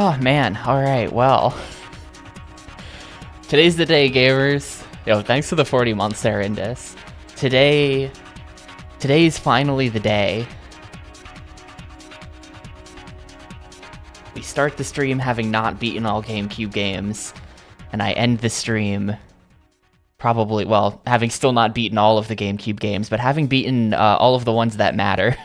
Oh man, alright, well. Today's the day, gamers. Yo, thanks for the 40 months there, Indus. Today's finally the day. We start the stream having not beaten all GameCube games, and I end the stream probably, well, having still not beaten all of the GameCube games, but having beaten all of the ones that matter.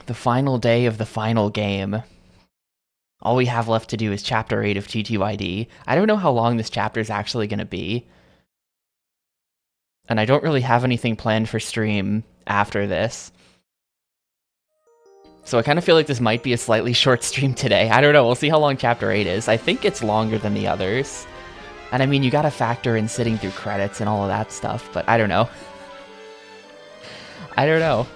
The final day of the final game. All we have left to do is Chapter 8 of TTYD. I don't know how long this chapter is actually going to be. And I don't really have anything planned for stream after this. So I kind of feel like this might be a slightly short stream today. I don't know, we'll see how long Chapter 8 is. I think it's longer than the others. And I mean, you gotta factor in sitting through credits and all of that stuff, but I don't know. I don't know.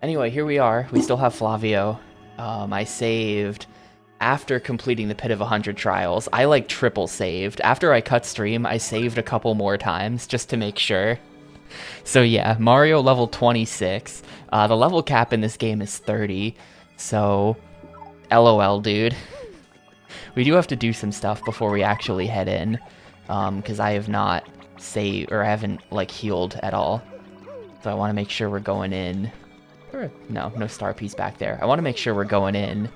Anyway, here we are. We still have Flavio. I saved after completing the Pit of 100 Trials. I like triple saved. After I cut stream, I saved a couple more times just to make sure. So yeah, Mario level 26. The level cap in this game is 30. So, LOL, dude. We do have to do some stuff before we actually head in. Because I have not saved, or I haven't, like, healed at all. So I want to make sure we're going in. No star piece back there. I want to make sure we're going in.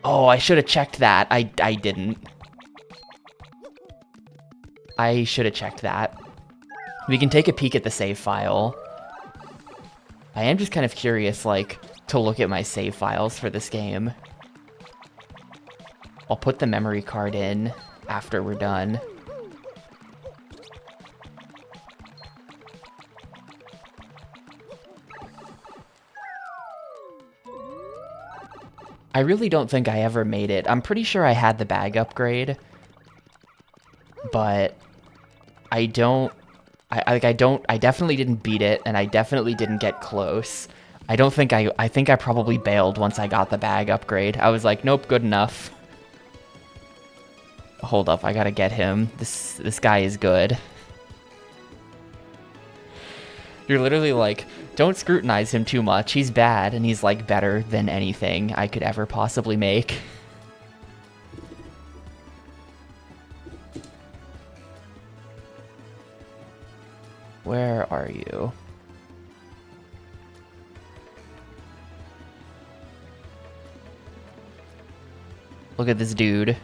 Oh, I should have checked that. I didn't. I should have checked that. We can take a peek at the save file. I am just kind of curious, like, to look at my save files for this game. I'll put the memory card in after we're done. I really don't think I ever made it. I'm pretty sure I had the bag upgrade, but I definitely didn't beat it, and I definitely didn't get close. I think I probably bailed once I got the bag upgrade. I was like, nope, good enough. Hold up, I gotta get him. This guy is good. You're literally like, don't scrutinize him too much. He's bad, and he's, like, better than anything I could ever possibly make. Where are you? Look at this dude.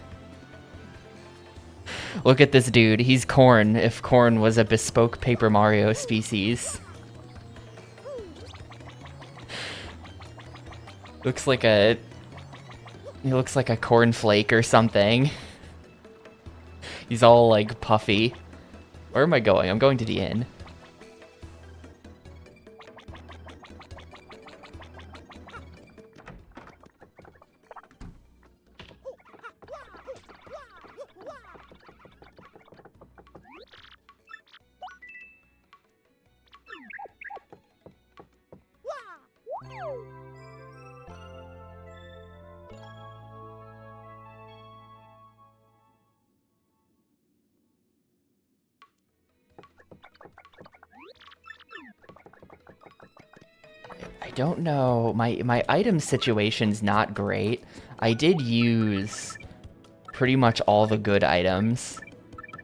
Look at this dude. He's corn, if corn was a bespoke Paper Mario species. He looks like a cornflake or something. He's all, like, puffy. Where am I going? I'm going to the inn. I don't know. My item situation's not great. I did use pretty much all the good items.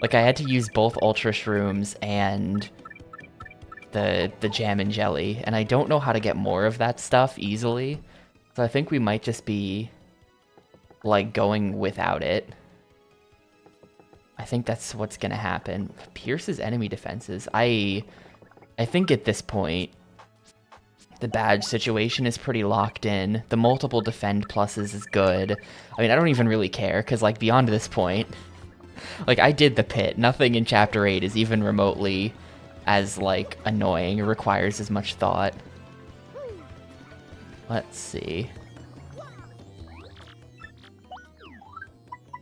Like, I had to use both Ultra Shrooms and the Jam and Jelly, and I don't know how to get more of that stuff easily. So I think we might just be, like, going without it. I think that's what's gonna happen. Pierce's enemy defenses. I think at this point, the badge situation is pretty locked in. The multiple defend pluses is good. I mean, I don't even really care, because, like, beyond this point, like, I did the pit. Nothing in Chapter 8 is even remotely as, like, annoying or requires as much thought. Let's see.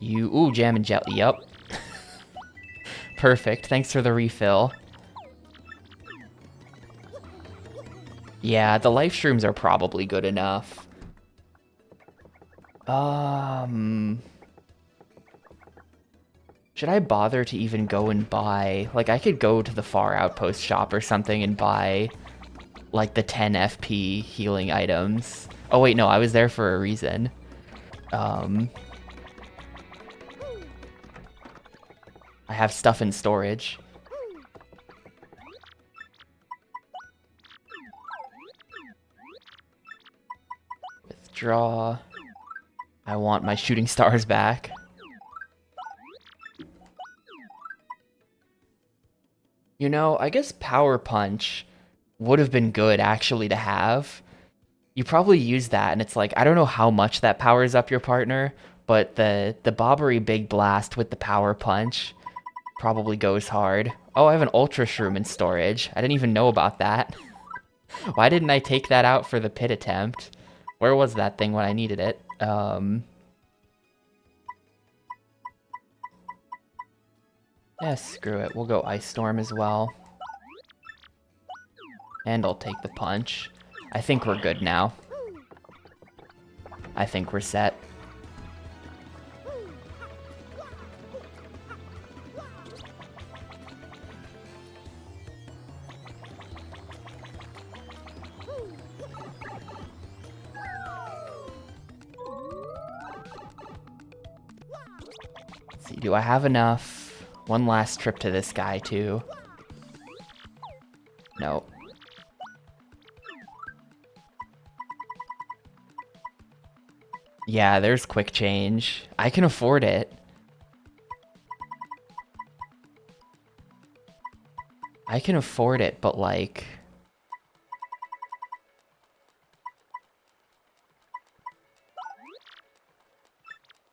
Ooh, Jam and Jelly. Yep. Perfect. Thanks for the refill. Yeah, the life shrooms are probably good enough. Um, should I bother to even go and buy... Like, I could go to the Far Outpost shop or something and buy, like, the 10 FP healing items. Oh, wait, no, I was there for a reason. I have stuff in storage. Withdraw. I want my shooting stars back. You know, I guess Power Punch would have been good actually to have. You probably use that, and it's like, I don't know how much that powers up your partner, but the Bobbery Big Blast with the Power Punch probably goes hard. Oh, I have an Ultra Shroom in storage. I didn't even know about that. Why didn't I take that out for the pit attempt? Where was that thing when I needed it? Yeah, screw it. We'll go Ice Storm as well. And I'll take the punch. I think we're good now. I think we're set. Let's see, do I have enough? One last trip to this guy, too. No. Yeah, there's quick change. I can afford it. I can afford it, but like...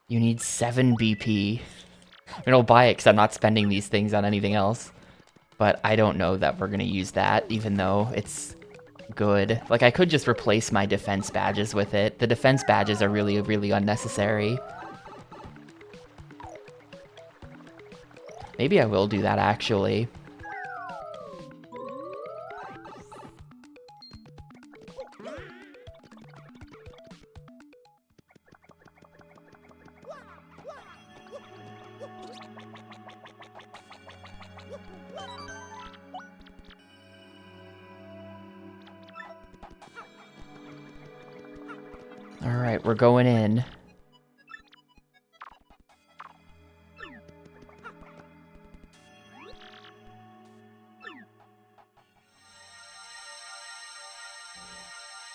You need 7 BP. I mean, I'll buy it because I'm not spending these things on anything else. But I don't know that we're going to use that, even though it's good. Like, I could just replace my defense badges with it. The defense badges are really, really unnecessary. Maybe I will do that, actually. Alright, we're going in.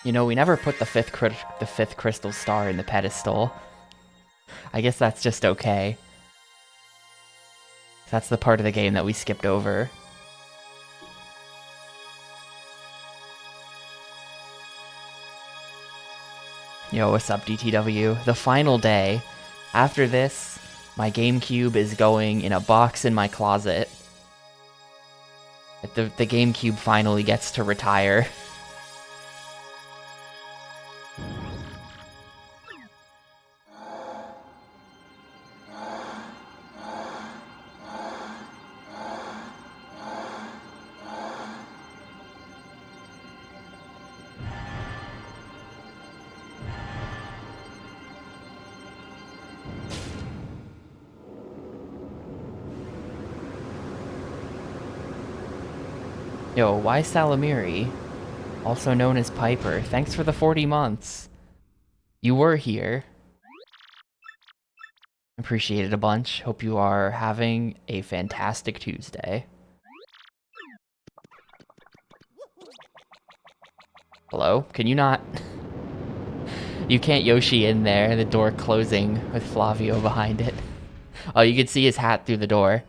You know, we never put the fifth crystal star in the pedestal. I guess that's just okay. That's the part of the game that we skipped over. Yo, what's up, DTW? The final day. After this, my Gamecube is going in a box in my closet. The Gamecube finally gets to retire. Yo, why Salamiri? Also known as Piper. Thanks for the 40 months. You were here. Appreciate it a bunch. Hope you are having a fantastic Tuesday. Hello? Can you not? You can't Yoshi in there, the door closing with Flavio behind it. Oh, you can see his hat through the door.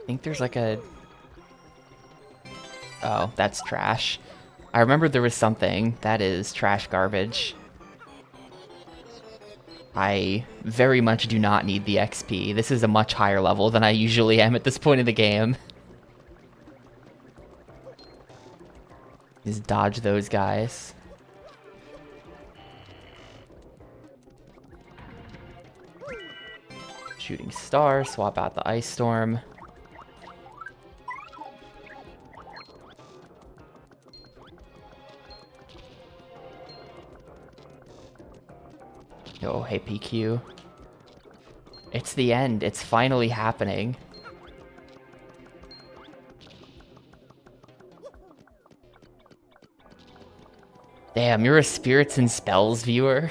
I think there's like a... Oh, that's trash. I remember there was something. That is trash garbage. I very much do not need the XP. This is a much higher level than I usually am at this point in the game. Just dodge those guys. Shooting star, swap out the ice storm. Oh, hey PQ. It's the end. It's finally happening. Damn, you're a Spirits and Spells viewer?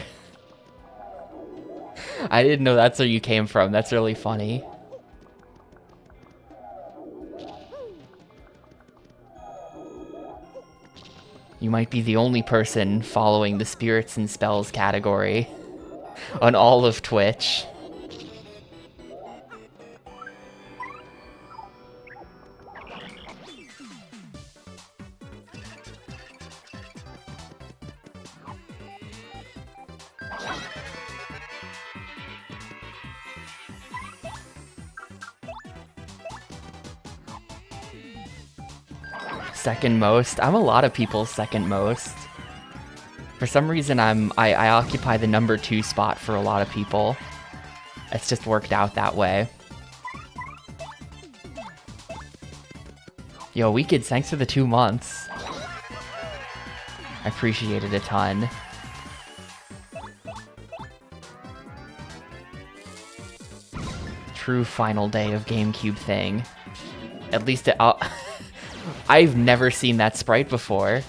I didn't know that's where you came from. That's really funny. You might be the only person following the Spirits and Spells category on all of Twitch. Second most. I'm a lot of people's second most. For some reason, I occupy the number 2 spot for a lot of people. It's just worked out that way. Yo, Weekids, thanks for the 2 months. I appreciate it a ton. True final day of Gamecube thing. At least it... I've never seen that sprite before.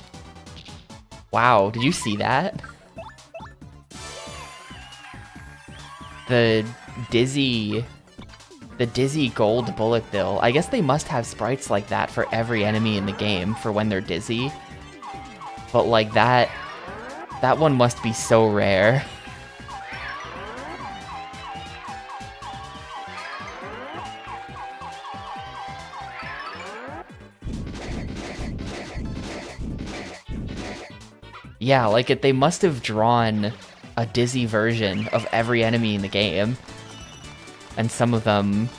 Wow, did you see that? The Dizzy gold bullet bill. I guess they must have sprites like that for every enemy in the game for when they're dizzy. But like that one must be so rare. Yeah, like they must have drawn a dizzy version of every enemy in the game. And some of them,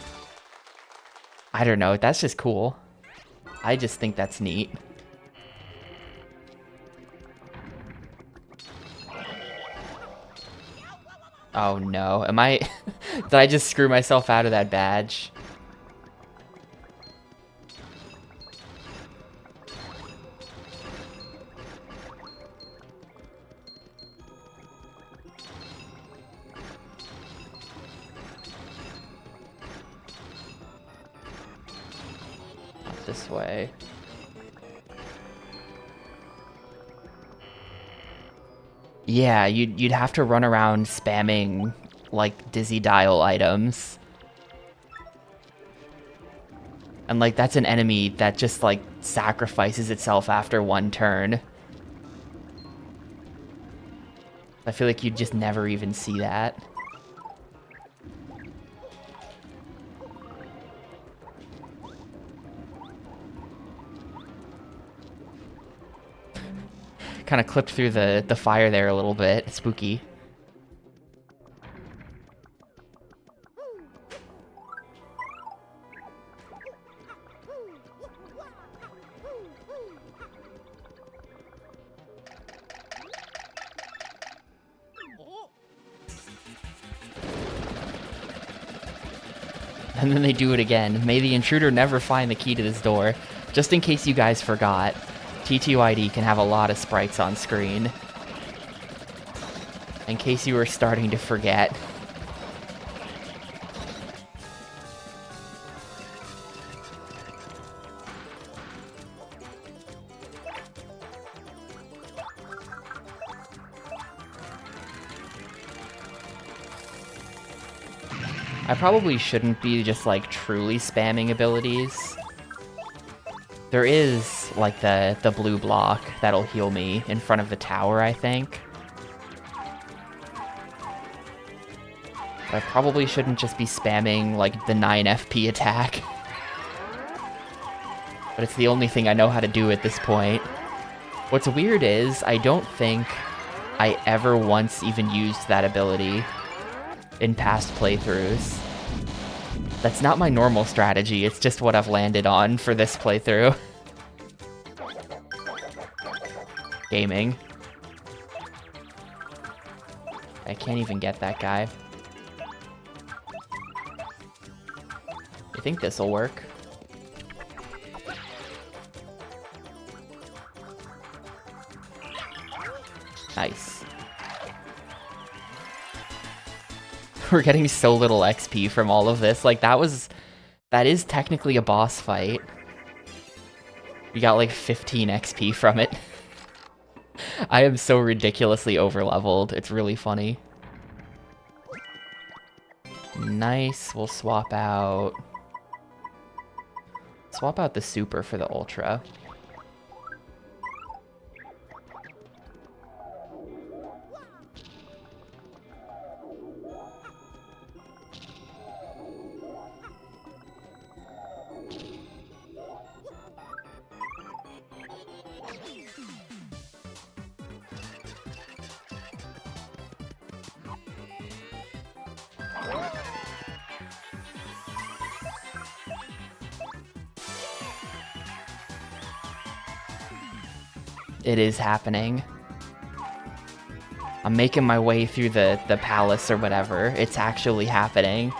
I don't know, that's just cool. I just think that's neat. Oh no, did I just screw myself out of that badge? This way. Yeah, you'd have to run around spamming like dizzy dial items. And like that's an enemy that just like sacrifices itself after one turn. I feel like you'd just never even see that. Kind of clipped through the fire there a little bit. Spooky. And then they do it again. May the intruder never find the key to this door. Just in case you guys forgot, TTYD can have a lot of sprites on screen. In case you were starting to forget. I probably shouldn't be just like truly spamming abilities. There is like the blue block that'll heal me in front of the tower, I think. I probably shouldn't just be spamming like the 9 FP attack. but it's the only thing I know how to do at this point. What's weird is, I don't think I ever once even used that ability in past playthroughs. That's not my normal strategy, it's just what I've landed on for this playthrough. Gaming. I can't even get that guy. I think this'll work. Nice. We're getting so little XP from all of this. Like, that is technically a boss fight. We got like 15 XP from it. I am so ridiculously overleveled. It's really funny. Nice. We'll swap out the super for the ultra. It is happening. I'm making my way through the palace or whatever. It's actually happening.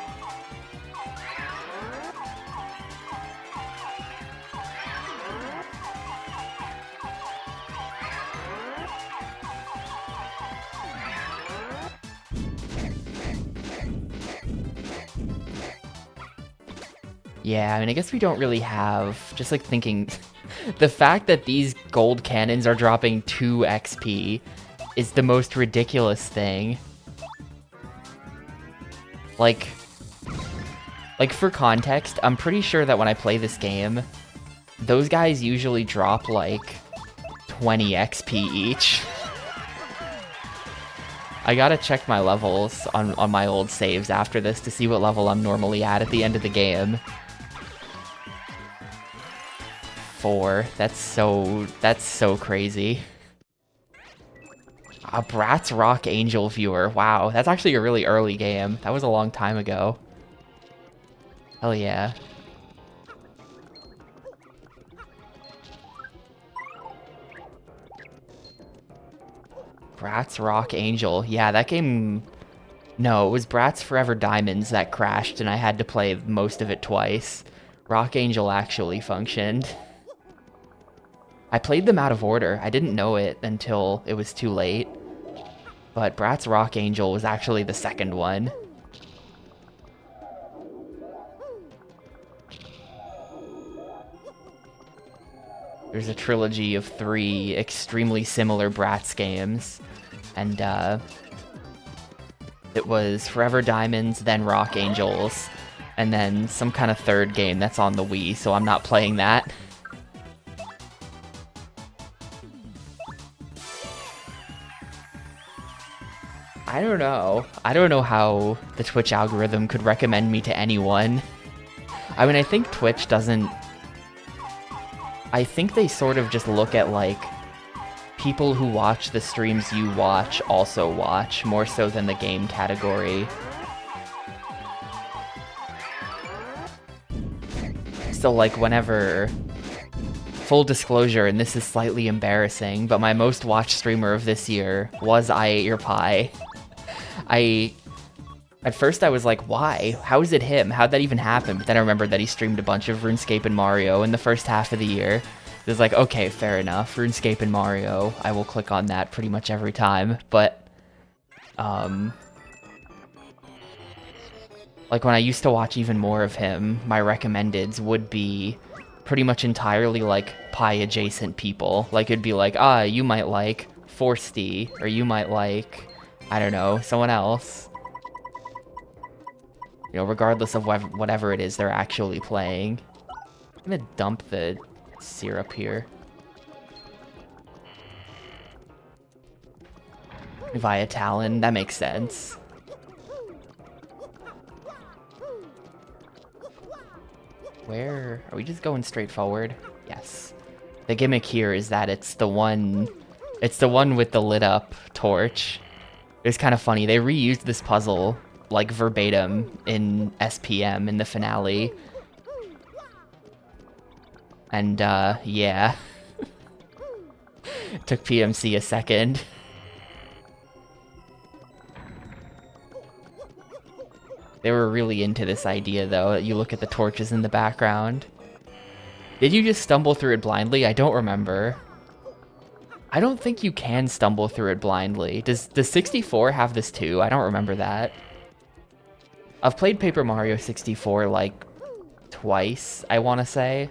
Yeah, I mean, I guess we don't really have... Just like thinking... The fact that these gold cannons are dropping 2 XP is the most ridiculous thing. Like for context, I'm pretty sure that when I play this game, those guys usually drop like 20 XP each. I gotta check my levels on my old saves after this to see what level I'm normally at the end of the game. 4. That's so crazy. A Bratz Rock Angel viewer. Wow, that's actually a really early game. That was a long time ago. Hell yeah. Bratz Rock Angel. Yeah, that game... No, it was Bratz Forever Diamonds that crashed and I had to play most of it twice. Rock Angel actually functioned. I played them out of order. I didn't know it until it was too late. But Bratz Rock Angel was actually the second one. There's a trilogy of 3 extremely similar Bratz games. And it was Forever Diamonds, then Rock Angels, and then some kind of third game that's on the Wii, so I'm not playing that. I don't know. I don't know how the Twitch algorithm could recommend me to anyone. I mean, I think Twitch doesn't... I think they sort of just look at, like, people who watch the streams you watch also watch, more so than the game category. So, like, whenever... Full disclosure, and this is slightly embarrassing, but my most watched streamer of this year was I Ate Your Pie. At first I was like, why? How is it him? How'd that even happen? But then I remembered that he streamed a bunch of RuneScape and Mario in the first half of the year. It was like, okay, fair enough. RuneScape and Mario, I will click on that pretty much every time. But, like when I used to watch even more of him, my recommendeds would be pretty much entirely like pie adjacent people. Like it'd be like, you might like Forsty, or you might like, I don't know, someone else. You know, regardless of whatever it is they're actually playing. I'm gonna dump the syrup here. Via Talon, that makes sense. Where? Are we just going straight forward? Yes. The gimmick here is that it's the one with the lit up torch. It's kind of funny. They reused this puzzle like verbatim in SPM in the finale. And yeah. It took PMC a second. They were really into this idea though, that you look at the torches in the background. Did you just stumble through it blindly? I don't remember. I don't think you can stumble through it blindly. Does 64 have this too? I don't remember that. I've played Paper Mario 64 like twice, I want to say.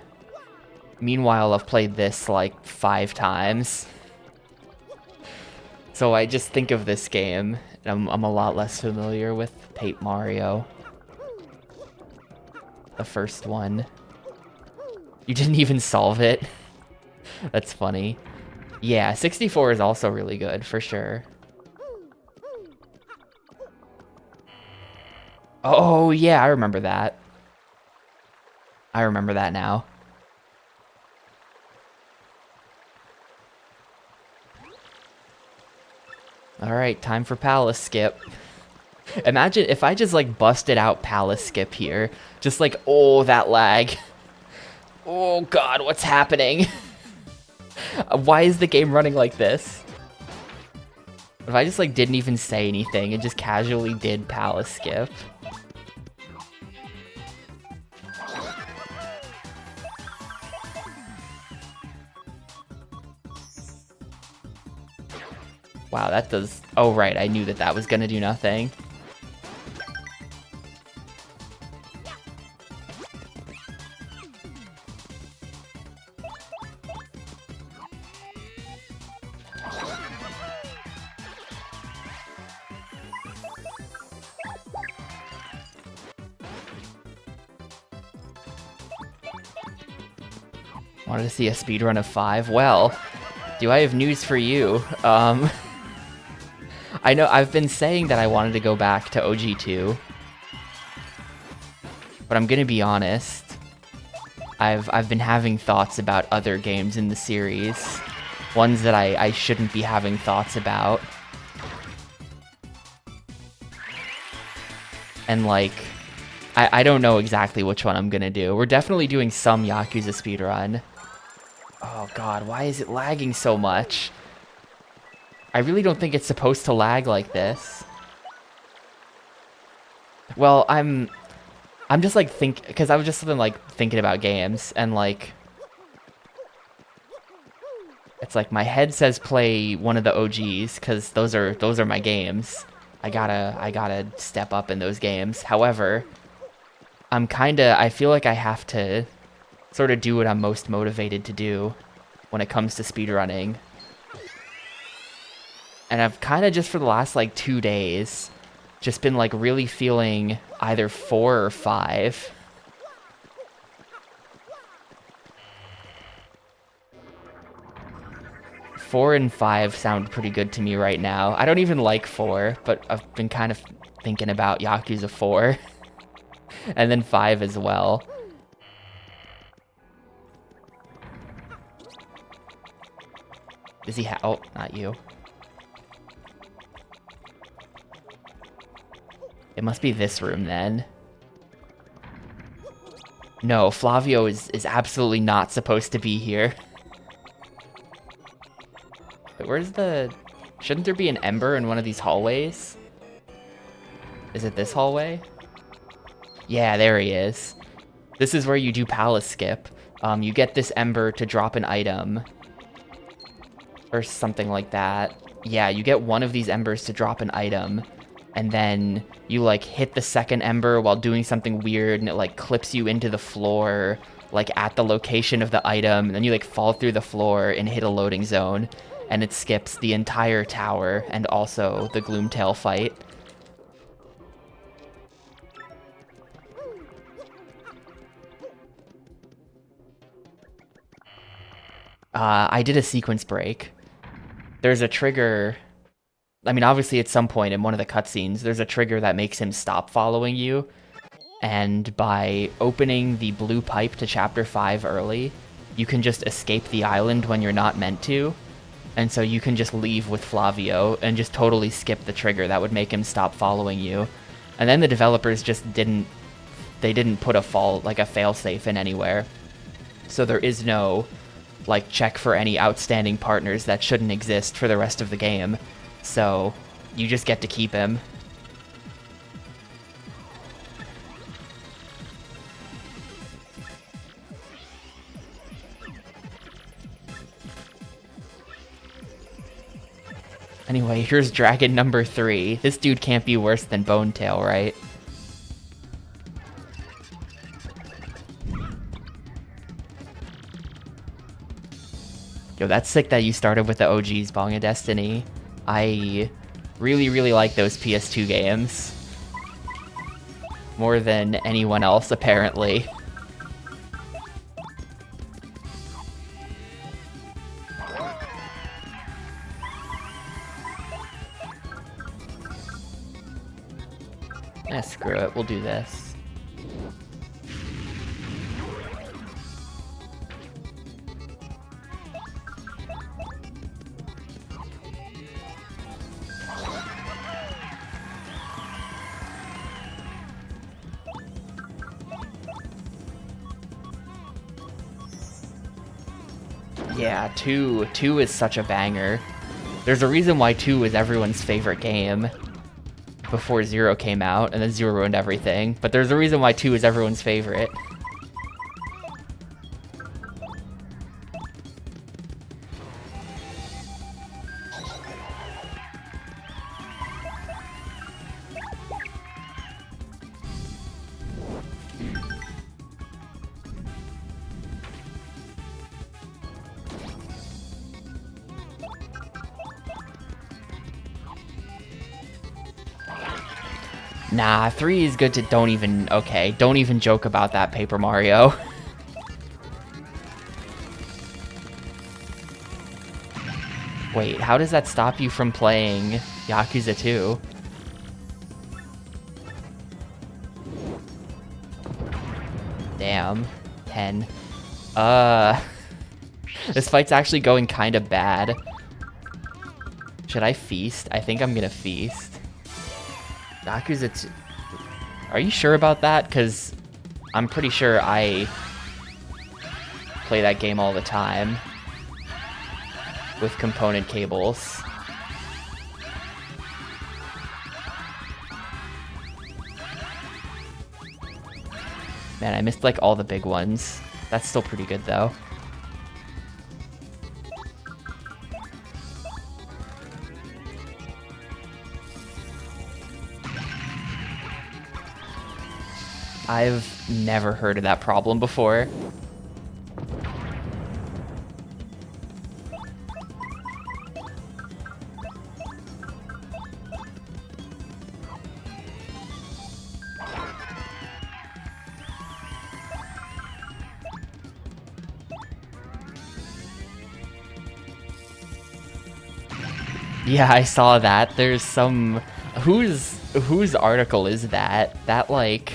Meanwhile, I've played this like 5 times. So I just think of this game, and I'm a lot less familiar with Paper Mario. The first one. You didn't even solve it? That's funny. Yeah, 64 is also really good, for sure. Oh, yeah, I remember that. I remember that now. Alright, time for Palace Skip. Imagine if I just, like, busted out Palace Skip here. Just like, oh, that lag. Oh, God, what's happening? Why is the game running like this? If I just, like, didn't even say anything and just casually did Palace Skip. Wow, that does... Oh, right, I knew that that was gonna do nothing. Wanted to see a speedrun of 5? Well, do I have news for you? I know I've been saying that I wanted to go back to OG2, but I'm gonna be honest. I've been having thoughts about other games in the series, ones that I shouldn't be having thoughts about, and like I don't know exactly which one I'm gonna do. We're definitely doing some Yakuza speedrun. Oh God, why is it lagging so much? I really don't think it's supposed to lag like this. Well, I'm just like because I was just something like thinking about games, and like it's like my head says play one of the OGs because those are my games. I gotta step up in those games. However, I feel like I have to sort of do what I'm most motivated to do when it comes to speedrunning. And I've kind of just for the last like 2 days just been like really feeling either 4 or 5. Four and 5 sound pretty good to me right now. I don't even like 4, but I've been kind of thinking about Yakuza 4. And then 5 as well. Does he oh, not you. It must be this room then. No, Flavio is absolutely not supposed to be here. Wait, where's the... Shouldn't there be an ember in one of these hallways? Is it this hallway? Yeah, there he is. This is where you do Palace Skip. You get this ember to drop an item. Or something like that. Yeah, you get one of these embers to drop an item. And then you like hit the second ember while doing something weird, and it like clips you into the floor, like at the location of the item, and then you like fall through the floor and hit a loading zone, and it skips the entire tower and also the Gloomtail fight. I did a sequence break. There's a trigger. I mean, obviously at some point in one of the cutscenes, there's a trigger that makes him stop following you. And by opening the blue pipe to chapter 5 early, you can just escape the island when you're not meant to. And so you can just leave with Flavio and just totally skip the trigger. That would make him stop following you. And then the developers just didn't put a failsafe in anywhere. So there is no, like, check for any outstanding partners that shouldn't exist for the rest of the game. So you just get to keep him. Anyway, here's dragon number 3. This dude can't be worse than Bonetail, right? Yo, that's sick that you started with the OG's Bong of Destiny. I really, really like those PS2 games. More than anyone else, apparently. Eh, screw it, we'll do this. Yeah, 2 is such a banger. There's a reason why 2 was everyone's favorite game before 0 came out, and then 0 ruined everything. But there's a reason why 2 is everyone's favorite. Nah, 3 is good to don't even joke about that, Paper Mario. Wait, how does that stop you from playing Yakuza 2? Damn. 10. This fight's actually going kind of bad. Should I feast? I think I'm gonna feast. Yakuza 2. Are you sure about that? Because I'm pretty sure I play that game all the time with component cables. Man, I missed like all the big ones. That's still pretty good though. I've never heard of that problem before. Yeah, I saw that. There's some... Whose article is that? That, like...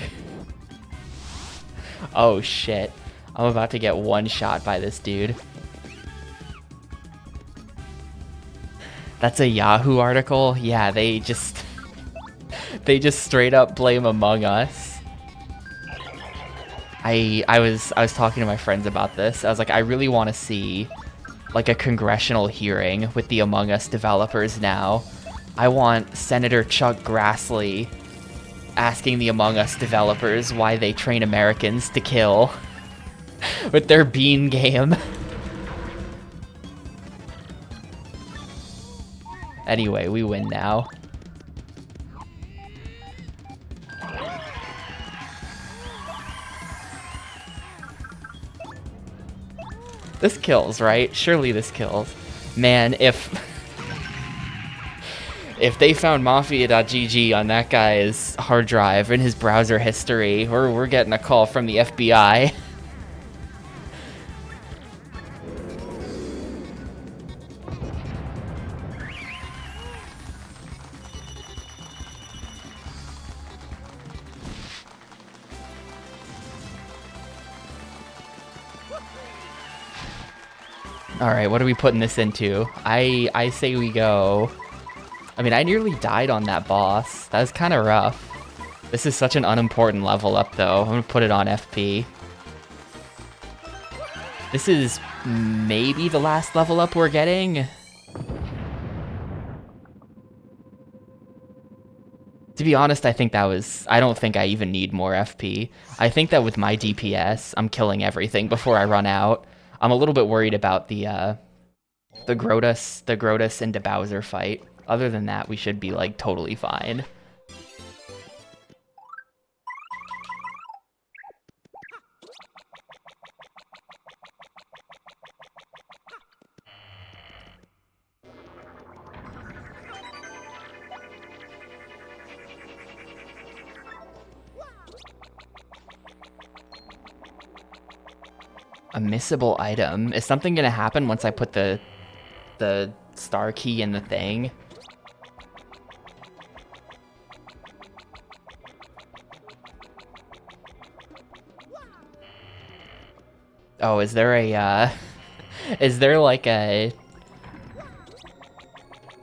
Oh, shit. I'm about to get one shot by this dude. That's a Yahoo article? Yeah, they just... They just straight up blame Among Us. I was talking to my friends about this. I was like, I really want to see like a congressional hearing with the Among Us developers now. I want Senator Chuck Grassley asking the Among Us developers why they train Americans to kill with their bean game. Anyway, we win now. This kills, right? Surely this kills. Man, if they found Mafia.gg on that guy's hard drive in his browser history, we're getting a call from the FBI. Alright, what are we putting this into? I say we go... I mean, I nearly died on that boss. That was kind of rough. This is such an unimportant level up, though. I'm gonna put it on FP. This is maybe the last level up we're getting. To be honest, I think that was... I don't think I even need more FP. I think that with my DPS, I'm killing everything before I run out. I'm a little bit worried about the Grotus into Bowser fight. Other than that, we should be, like, totally fine. A missable item? Is something gonna happen once I put the star key in the thing? Oh, is there a, is there like a...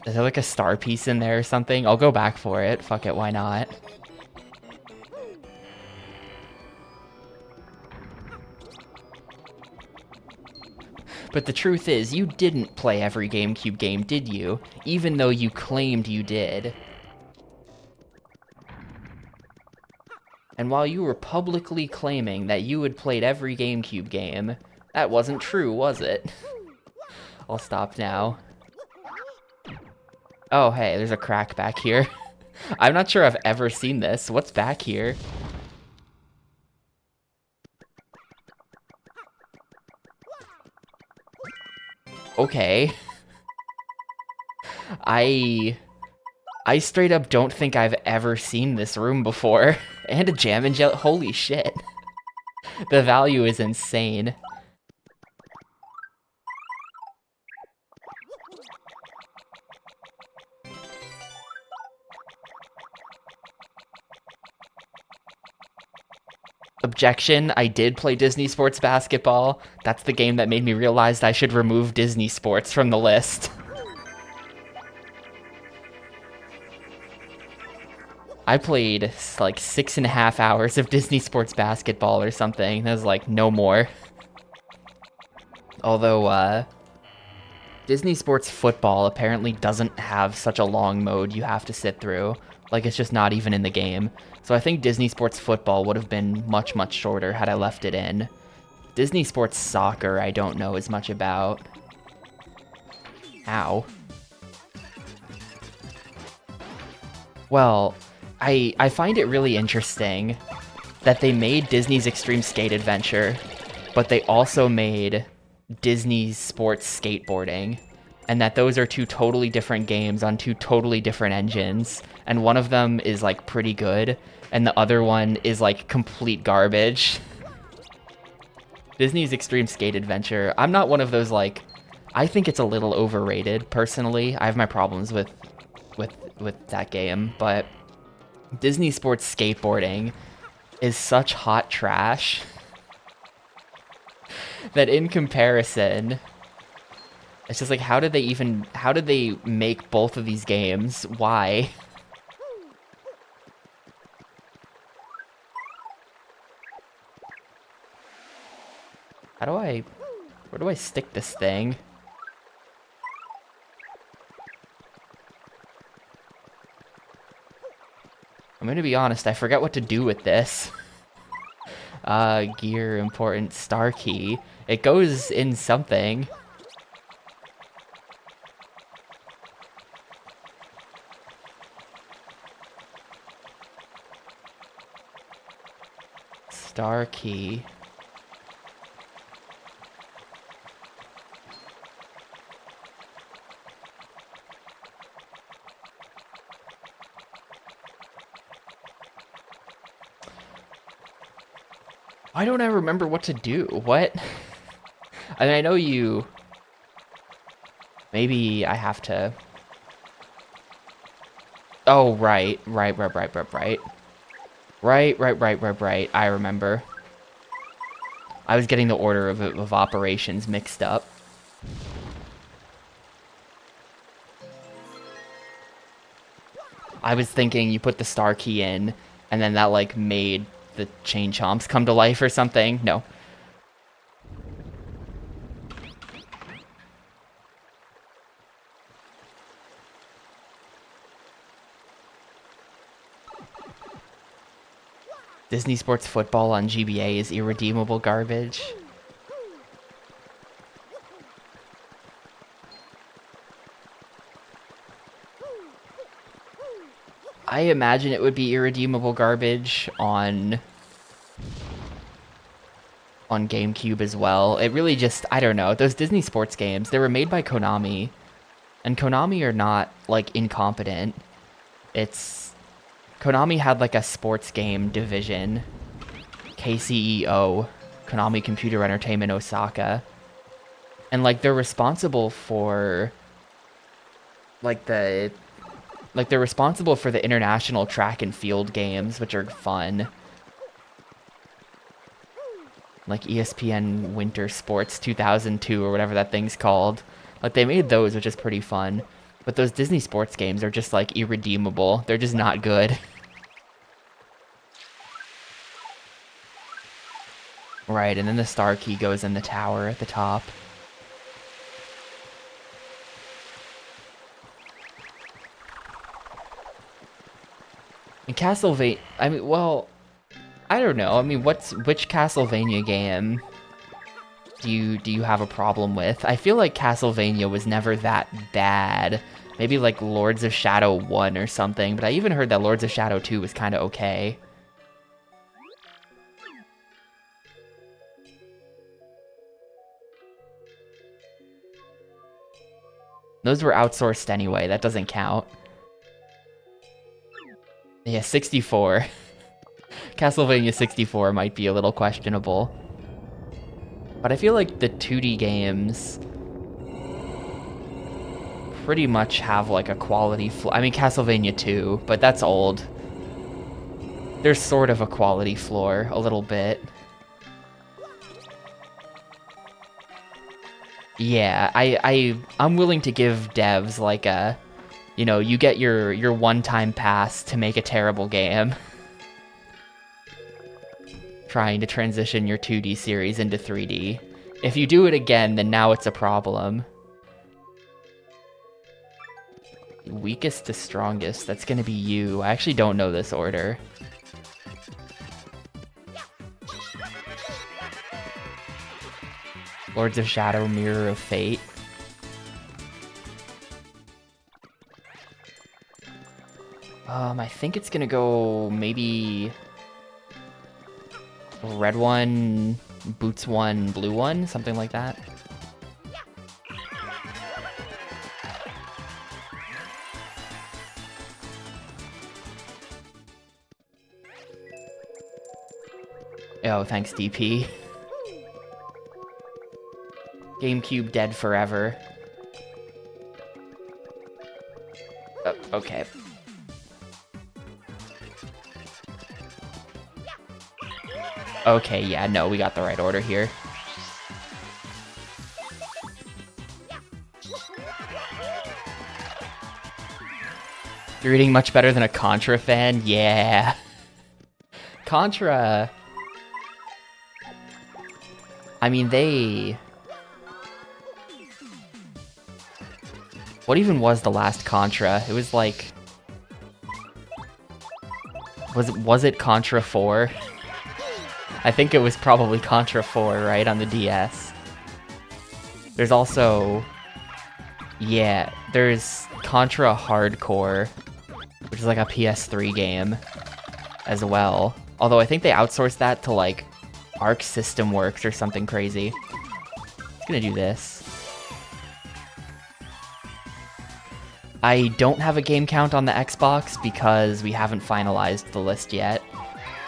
Is there like a star piece in there or something? I'll go back for it. Fuck it, why not? But the truth is, you didn't play every GameCube game, did you? Even though you claimed you did. And while you were publicly claiming that you had played every GameCube game, that wasn't true, was it? I'll stop now. Oh, hey, there's a crack back here. I'm not sure I've ever seen this. What's back here? Okay. I straight up don't think I've ever seen this room before. And a jam and jelly. Holy shit. The value is insane. Objection, I did play Disney Sports Basketball. That's the game that made me realize I should remove Disney Sports from the list. I played like 6.5 hours of Disney Sports Basketball or something. That was like, no more. Although, Disney Sports Football apparently doesn't have such a long mode you have to sit through. Like, it's just not even in the game. So I think Disney Sports Football would have been much, much shorter had I left it in. Disney Sports Soccer I don't know as much about. Ow. Well, I find it really interesting that they made Disney's Extreme Skate Adventure, but they also made Disney's Sports Skateboarding, and that those are two totally different games on two totally different engines, and one of them is like pretty good, and the other one is like complete garbage. Disney's Extreme Skate Adventure, I'm not one of those like, I think it's a little overrated, personally. I have my problems with that game, but Disney Sports Skateboarding is such hot trash that in comparison, it's just like, how did they make both of these games? Why? Where do I stick this thing? I'm gonna be honest, I forgot what to do with this. Gear, important, star key. It goes in something. Star key. Why don't I remember what to do? What? I mean, I know you... Maybe I have to... Oh, right. Right. I remember. I was getting the order of operations mixed up. I was thinking you put the star key in, and then that, like, made the chain chomps come to life or something. No. Disney Sports Football on GBA is irredeemable garbage. I imagine it would be irredeemable garbage on Gamecube as well. It really just, I don't know, those Disney sports games, they were made by Konami, and Konami are not, like, incompetent. Konami had, like, a sports game division, KCEO, Konami Computer Entertainment Osaka, and, like, they're responsible for, they're responsible for the international track and field games, which are fun. Like ESPN Winter Sports 2002 or whatever that thing's called. Like, they made those, which is pretty fun. But those Disney sports games are just, like, irredeemable. They're just not good. Right, and then the star key goes in the tower at the top. And Castlevania, I mean, well, I don't know. I mean, which Castlevania game do you have a problem with? I feel like Castlevania was never that bad. Maybe like Lords of Shadow 1 or something, but I even heard that Lords of Shadow 2 was kind of okay. Those were outsourced anyway, that doesn't count. Yeah, 64. Castlevania 64 might be a little questionable. But I feel like the 2D games pretty much have like a quality floor. I mean, Castlevania 2, but that's old. There's sort of a quality floor, a little bit. Yeah, I'm willing to give devs like a, you know, you get your one-time pass to make a terrible game. Trying to transition your 2D series into 3D. If you do it again, then now it's a problem. Weakest to strongest, that's gonna be you. I actually don't know this order. Lords of Shadow, Mirror of Fate. I think it's gonna go maybe red one, boots one, blue one, something like that. Oh, thanks, DP. Gamecube dead forever. Oh, okay. Okay, yeah, no, we got the right order here. You're reading much better than a Contra fan? Yeah. Contra... I mean, they... What even was the last Contra? It was like... Was it Contra 4? I think it was probably Contra 4, right, on the DS. There's also... Yeah, there's Contra Hardcore, which is like a PS3 game as well. Although I think they outsourced that to like Arc System Works or something crazy. I'm gonna do this. I don't have a game count on the Xbox because we haven't finalized the list yet.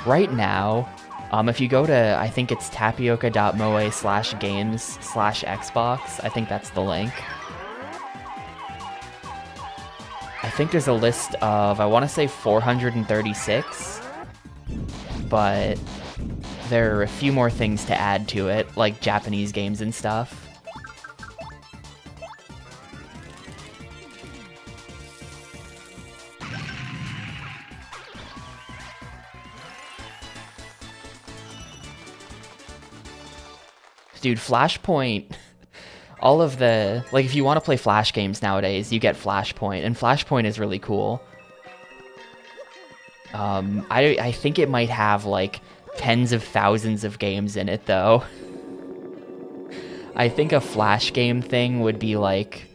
Right now, if you go to, I think it's tapioca.moe/games/Xbox, I think that's the link. I think there's a list of, I want to say 436, but there are a few more things to add to it, like Japanese games and stuff. Dude, Flashpoint, all of the, like, if you want to play Flash games nowadays, you get Flashpoint, and Flashpoint is really cool. I think it might have, like, tens of thousands of games in it, though. I think a Flash game thing would be, like,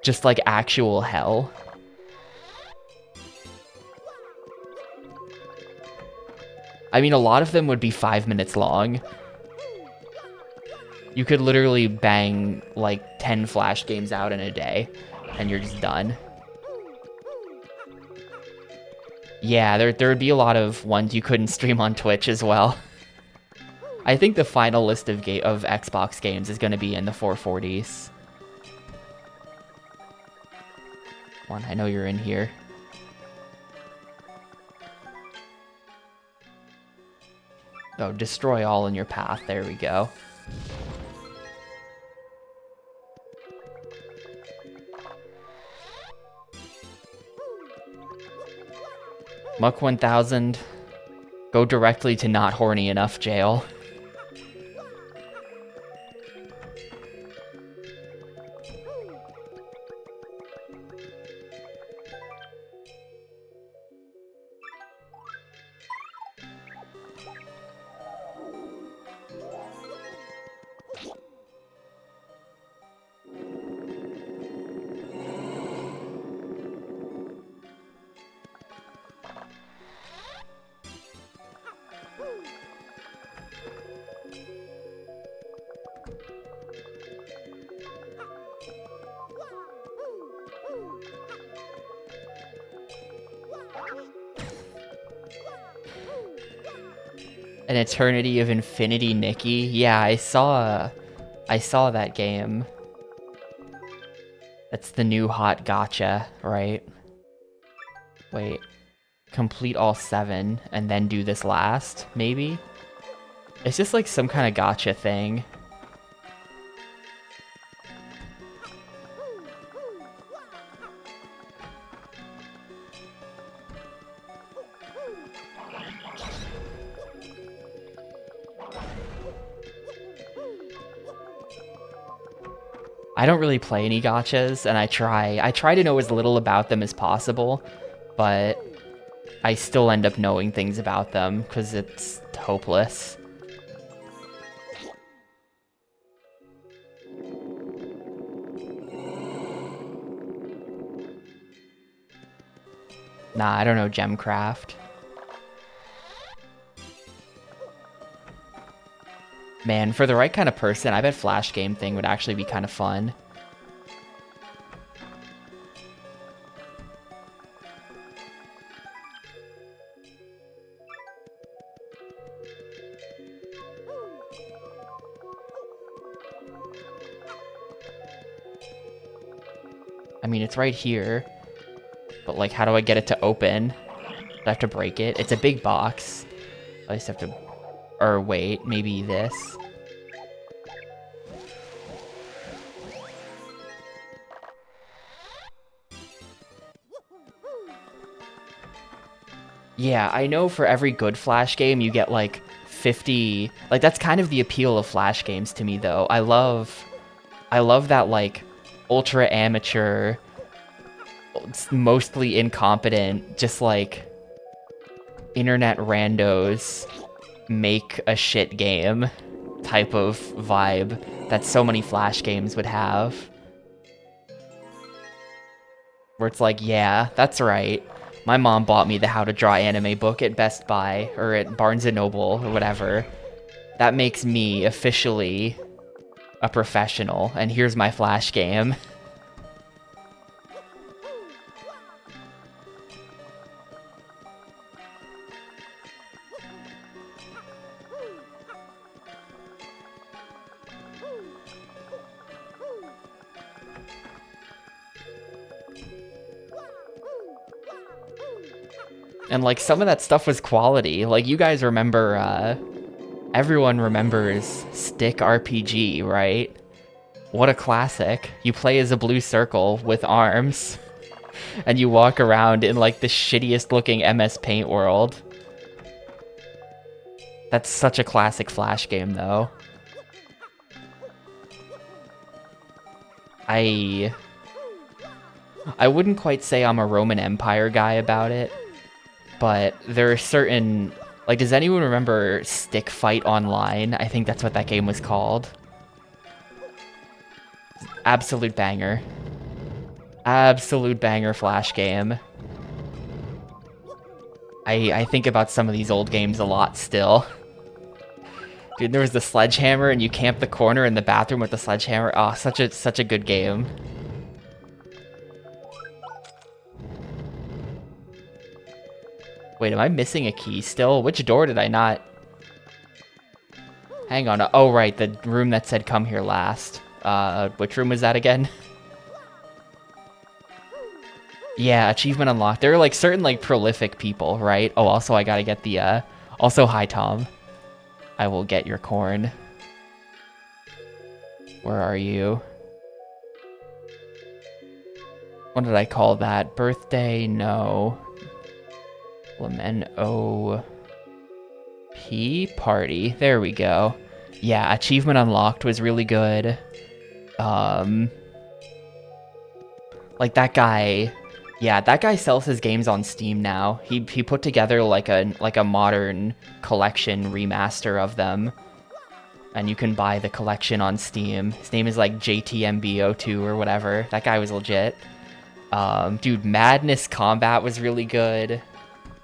just, like, actual hell. I mean, a lot of them would be 5 minutes long. You could literally bang, like, 10 Flash games out in a day, and you're just done. Yeah, there would be a lot of ones you couldn't stream on Twitch as well. I think the final list of Xbox games is going to be in the 440s. One, I know you're in here. Oh, destroy all in your path. There we go. Muck 1000. Go directly to not horny enough jail. An Eternity of Infinity Nikki. Yeah, I saw that game. That's the new hot gacha, right? Wait. Complete all 7 and then do this last, maybe? It's just like some kind of gacha thing. I don't really play any gachas, and I try to know as little about them as possible, but I still end up knowing things about them because it's hopeless. Nah, I don't know Gemcraft. Man, for the right kind of person, I bet Flash game thing would actually be kind of fun. I mean, it's right here. But, like, how do I get it to open? Do I have to break it? It's a big box. I just have to... Or wait, maybe this. Yeah, I know for every good Flash game, you get, like, 50... Like, that's kind of the appeal of Flash games to me, though. I love that, like, ultra amateur, mostly incompetent, just, like, internet randos make a shit game type of vibe that so many Flash games would have. Where it's like, yeah, that's right. My mom bought me the How to Draw Anime book at Best Buy, or at Barnes & Noble, or whatever. That makes me officially a professional, and here's my Flash game. And, like, some of that stuff was quality. Like, you guys remember, everyone remembers Stick RPG, right? What a classic. You play as a blue circle with arms, and you walk around in, like, the shittiest looking MS Paint world. That's such a classic Flash game, though. I wouldn't quite say I'm a Roman Empire guy about it, but there are certain, like, does anyone remember Stick Fight Online? I think that's what that game was called. Absolute banger. Absolute banger Flash game. I think about some of these old games a lot still. Dude, there was the sledgehammer and you camp the corner in the bathroom with the sledgehammer. Oh, such a good game. Wait, am I missing a key still? Which door did I not? Hang on. Oh, right, the room that said come here last. Which room was that again? Yeah, achievement unlocked. There are like certain like prolific people, right? Oh, also I gotta get the also hi Tom. I will get your corn. Where are you? What did I call that? Birthday? No. Lemon P party. There we go. Yeah, achievement unlocked was really good. Like that guy. Yeah, that guy sells his games on Steam now. He put together like a modern collection remaster of them. And you can buy the collection on Steam. His name is like JTMBO2 or whatever. That guy was legit. Dude, Madness Combat was really good.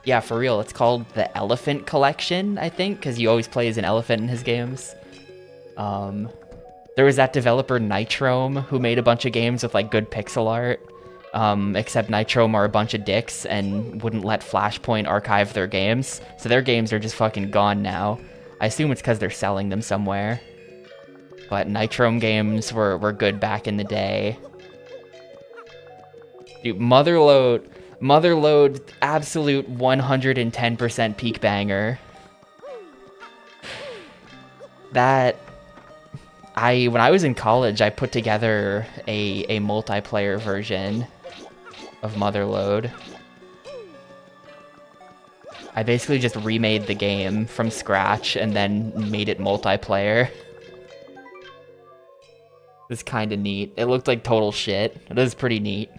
Yeah, for real. It's called the Elephant Collection, I think, because you always play as an elephant in his games. There was that developer Nitrome who made a bunch of games with like good pixel art. Except Nitrome are a bunch of dicks and wouldn't let Flashpoint archive their games. So their games are just fucking gone now. I assume it's because they're selling them somewhere. But Nitrome games were good back in the day. Dude, Motherload, absolute 110% peak banger. That... when I was in college, I put together a multiplayer version of Motherload. I basically just remade the game from scratch and then made it multiplayer. It's kind of neat. It looked like total shit. It was pretty neat.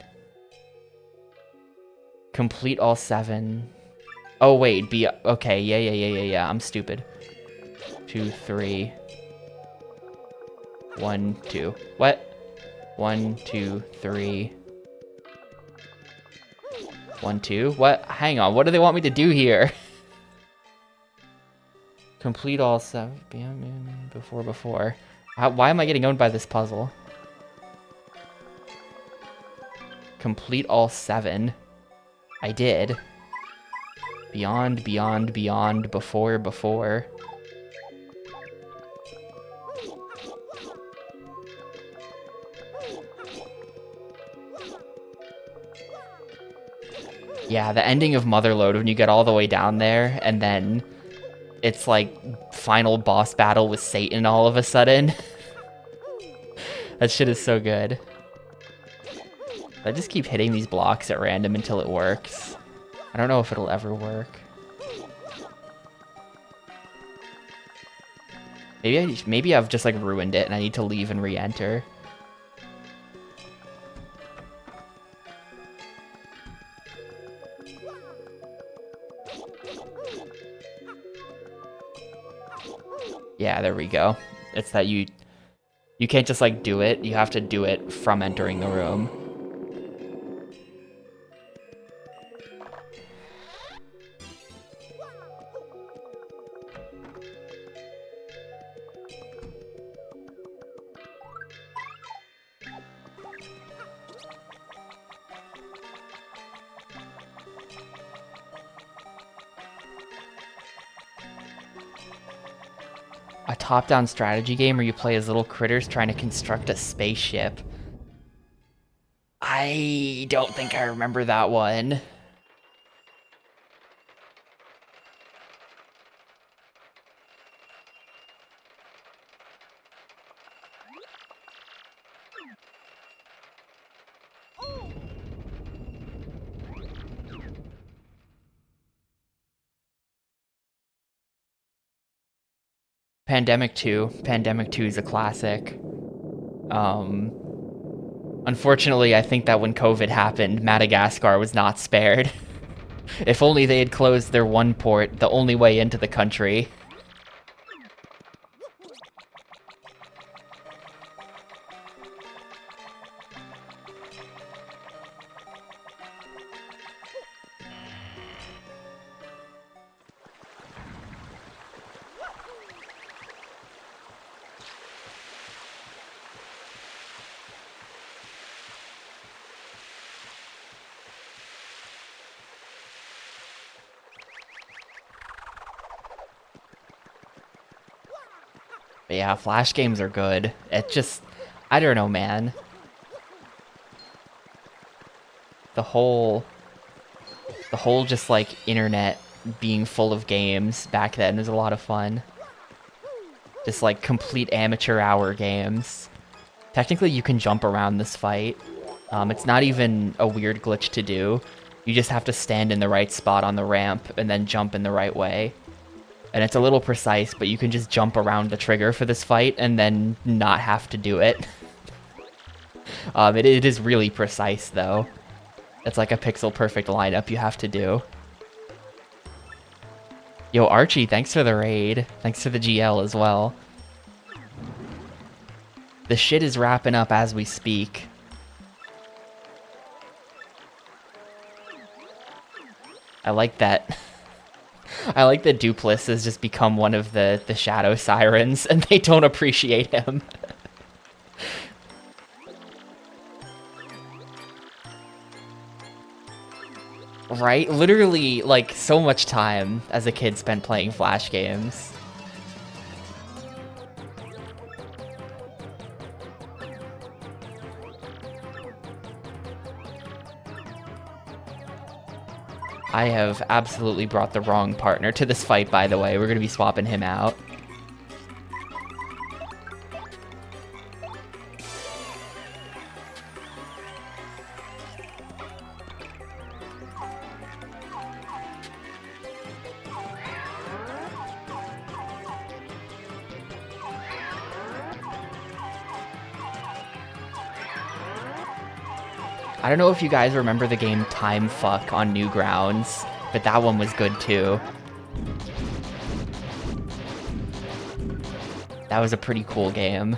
Complete all 7. Oh, wait. Okay, yeah. I'm stupid. 2, 3. 1, 2. What? 1, 2, 3. 1, 2. What? Hang on. What do they want me to do here? Complete all 7. Before. Why am I getting owned by this puzzle? Complete all 7. I did. Beyond, before. Yeah, the ending of Motherload, when you get all the way down there, and then it's like final boss battle with Satan all of a sudden. That shit is so good. I just keep hitting these blocks at random until it works. I don't know if it'll ever work. Maybe I've just like ruined it and I need to leave and re-enter. Yeah, there we go. It's that you can't just like do it. You have to do it from entering the room. A top-down strategy game where you play as little critters trying to construct a spaceship. I don't think I remember that one. Pandemic 2. Pandemic 2 is a classic. Unfortunately, I think that when COVID happened, Madagascar was not spared. If only they had closed their one port, the only way into the country. But yeah, Flash games are good. It just, I don't know, man. The whole just like internet being full of games back then was a lot of fun. Just like complete amateur hour games. Technically, you can jump around this fight. It's not even a weird glitch to do. You just have to stand in the right spot on the ramp and then jump in the right way. And it's a little precise, but you can just jump around the trigger for this fight and then not have to do it. It is really precise, though. It's like a pixel-perfect lineup you have to do. Yo, Archie, thanks for the raid. Thanks for the GL as well. The shit is wrapping up as we speak. I like that. I like that Dupless has just become one of the Shadow Sirens, and they don't appreciate him. Right? Literally, like, so much time as a kid spent playing Flash games. I have absolutely brought the wrong partner to this fight, by the way. We're going to be swapping him out. I don't know if you guys remember the game Time Fuck on Newgrounds, but that one was good too. That was a pretty cool game.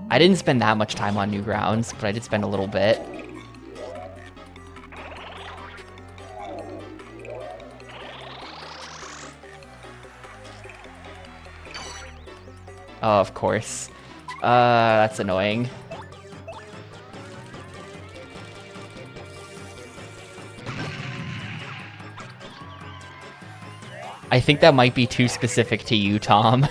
I didn't spend that much time on Newgrounds, but I did spend a little bit. Oh, of course. That's annoying. I think that might be too specific to you, Tom.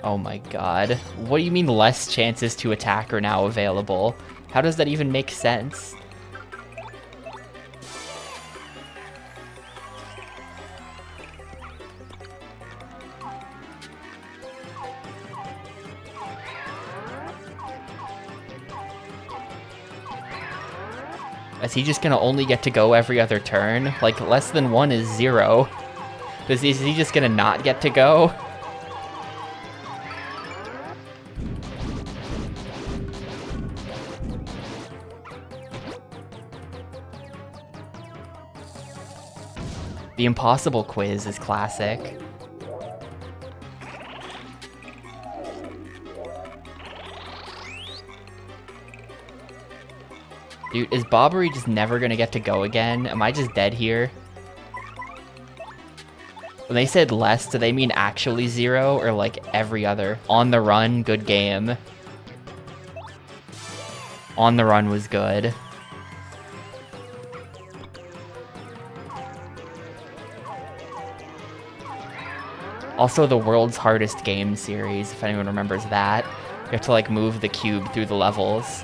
Oh my god. What do you mean less chances to attack are now available? How does that even make sense? Is he just gonna only get to go every other turn? Like, less than 1 is 0. Is he just gonna not get to go? The impossible quiz is classic. Dude, is Bobbery just never gonna get to go again? Am I just dead here? When they said less, do they mean actually 0 or like every other? On the Run, good game. On the Run was good. Also, the World's Hardest Game series, if anyone remembers that. You have to, like, move the cube through the levels.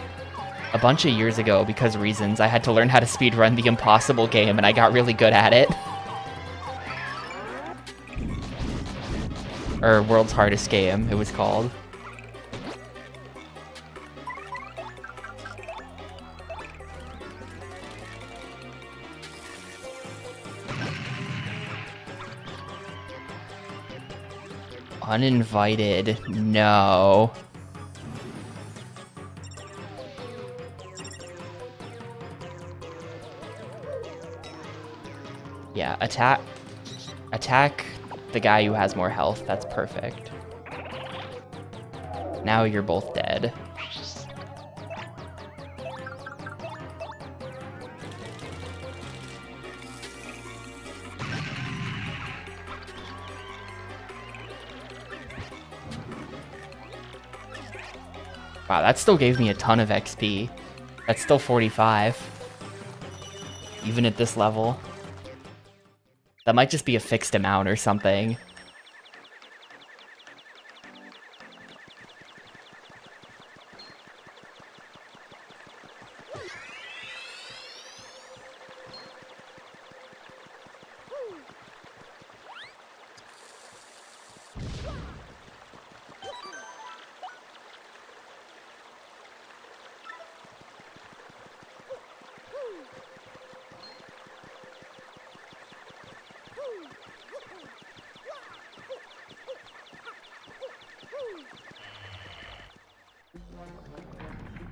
A bunch of years ago, because reasons, I had to learn how to speedrun the impossible game, and I got really good at it. Or World's Hardest Game, it was called. Uninvited, no. Yeah, attack the guy who has more health. That's perfect. Now you're both dead. Wow, that still gave me a ton of XP. That's still 45. Even at this level. That might just be a fixed amount or something.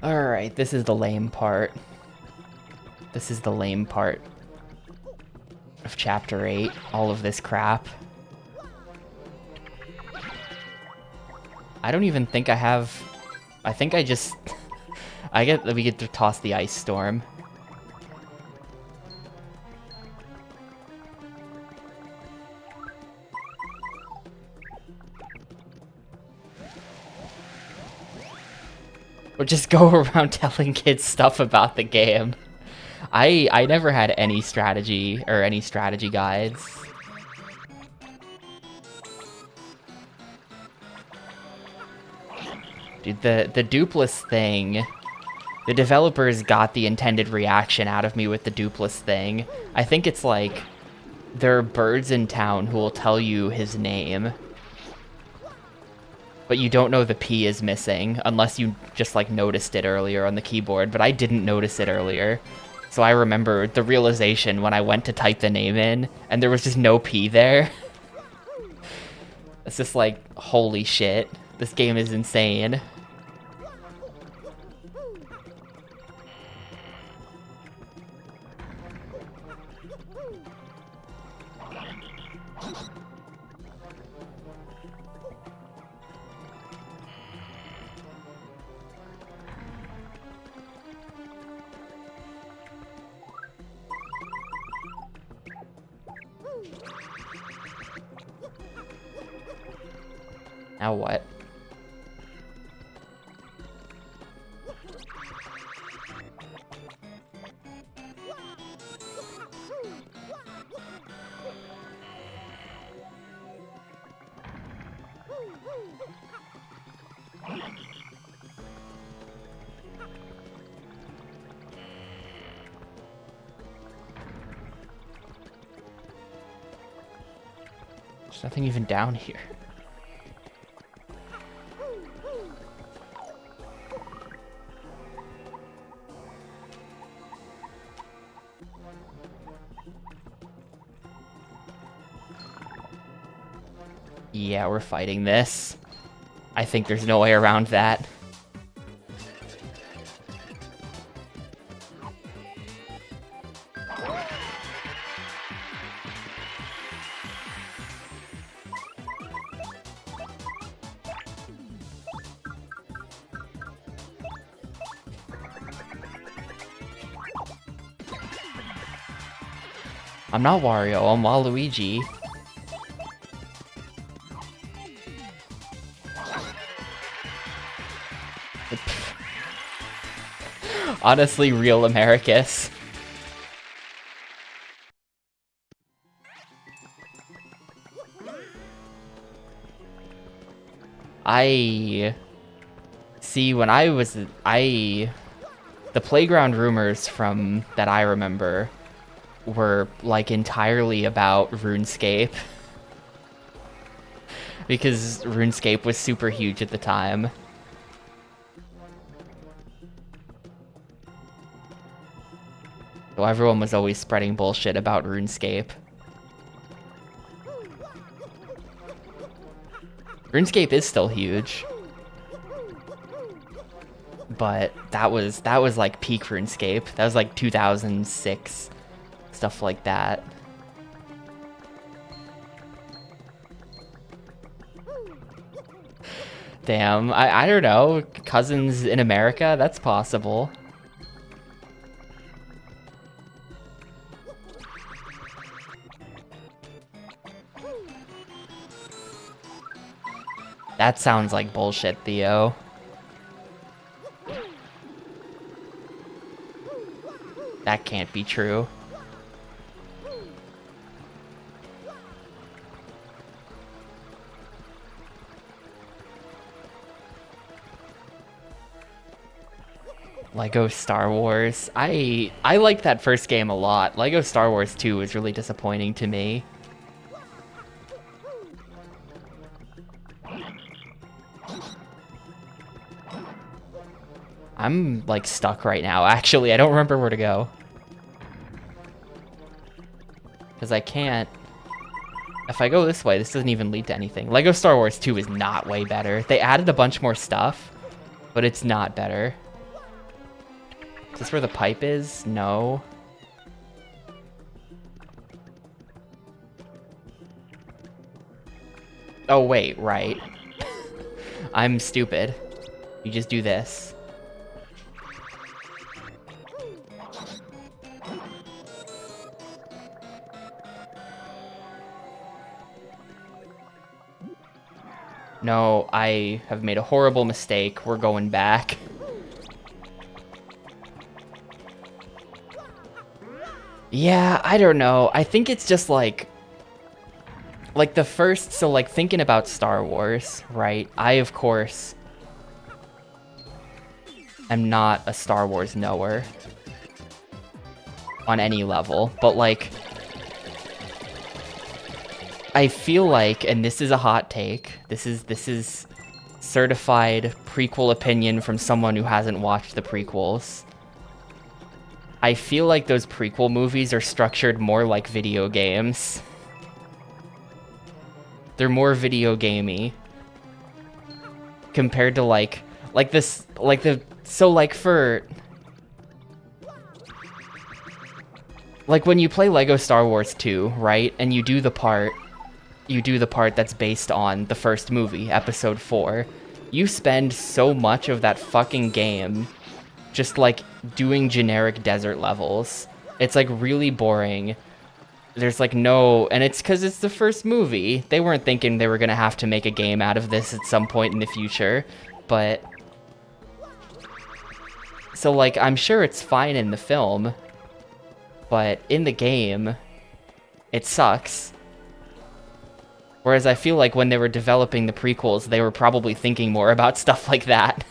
Alright, this is the lame part. This is the lame part of Chapter 8. All of this crap. I don't even think I have... I think I just... we get to toss the ice storm. Or just go around telling kids stuff about the game. I never had any strategy or any strategy guides. Dude, the dupless thing, the developers got the intended reaction out of me with the dupless thing. I think it's like, there are birds in town who will tell you his name, but you don't know the P is missing unless you just like noticed it earlier on the keyboard, but I didn't notice it earlier. So I remember the realization when I went to type the name in and there was just no P there. It's just like, holy shit, this game is insane. Now what? There's nothing even down here. Yeah, we're fighting this. I think there's no way around that. I'm not Wario, I'm Waluigi. Honestly, real Americus. See, when the playground rumors from that I remember were like entirely about RuneScape. because RuneScape was super huge at the time. So everyone was always spreading bullshit about RuneScape. RuneScape is still huge. But that was like peak RuneScape. That was like 2006, stuff like that. Damn, I don't know. Cousins in America? That's possible. That sounds like bullshit, Theo. That can't be true. Lego Star Wars. I liked that first game a lot. Lego Star Wars 2 was really disappointing to me. I'm like stuck right now, actually. I don't remember where to go. Because I can't... If I go this way, this doesn't even lead to anything. Lego Star Wars 2 is not way better. They added a bunch more stuff, but it's not better. Is this where the pipe is? No. Oh, wait, right. I'm stupid. You just do this. No, I have made a horrible mistake. We're going back. Yeah, I don't know. I think it's just like the first, so like thinking about Star Wars, right? I, of course, am not a Star Wars knower on any level, but like, I feel like, and this is a hot take, this is certified prequel opinion from someone who hasn't watched the prequels. I feel like those prequel movies are structured more like video games. They're more video gamey compared to like when you play Lego Star Wars 2, right? And you do the part that's based on the first movie, Episode 4. You spend so much of that fucking game just like doing generic desert levels. It's like really boring. There's like no, and it's because it's the first movie. They weren't thinking they were gonna have to make a game out of this at some point in the future, but so like I'm sure it's fine in the film, but in the game, it sucks. Whereas I feel like when they were developing the prequels, they were probably thinking more about stuff like that.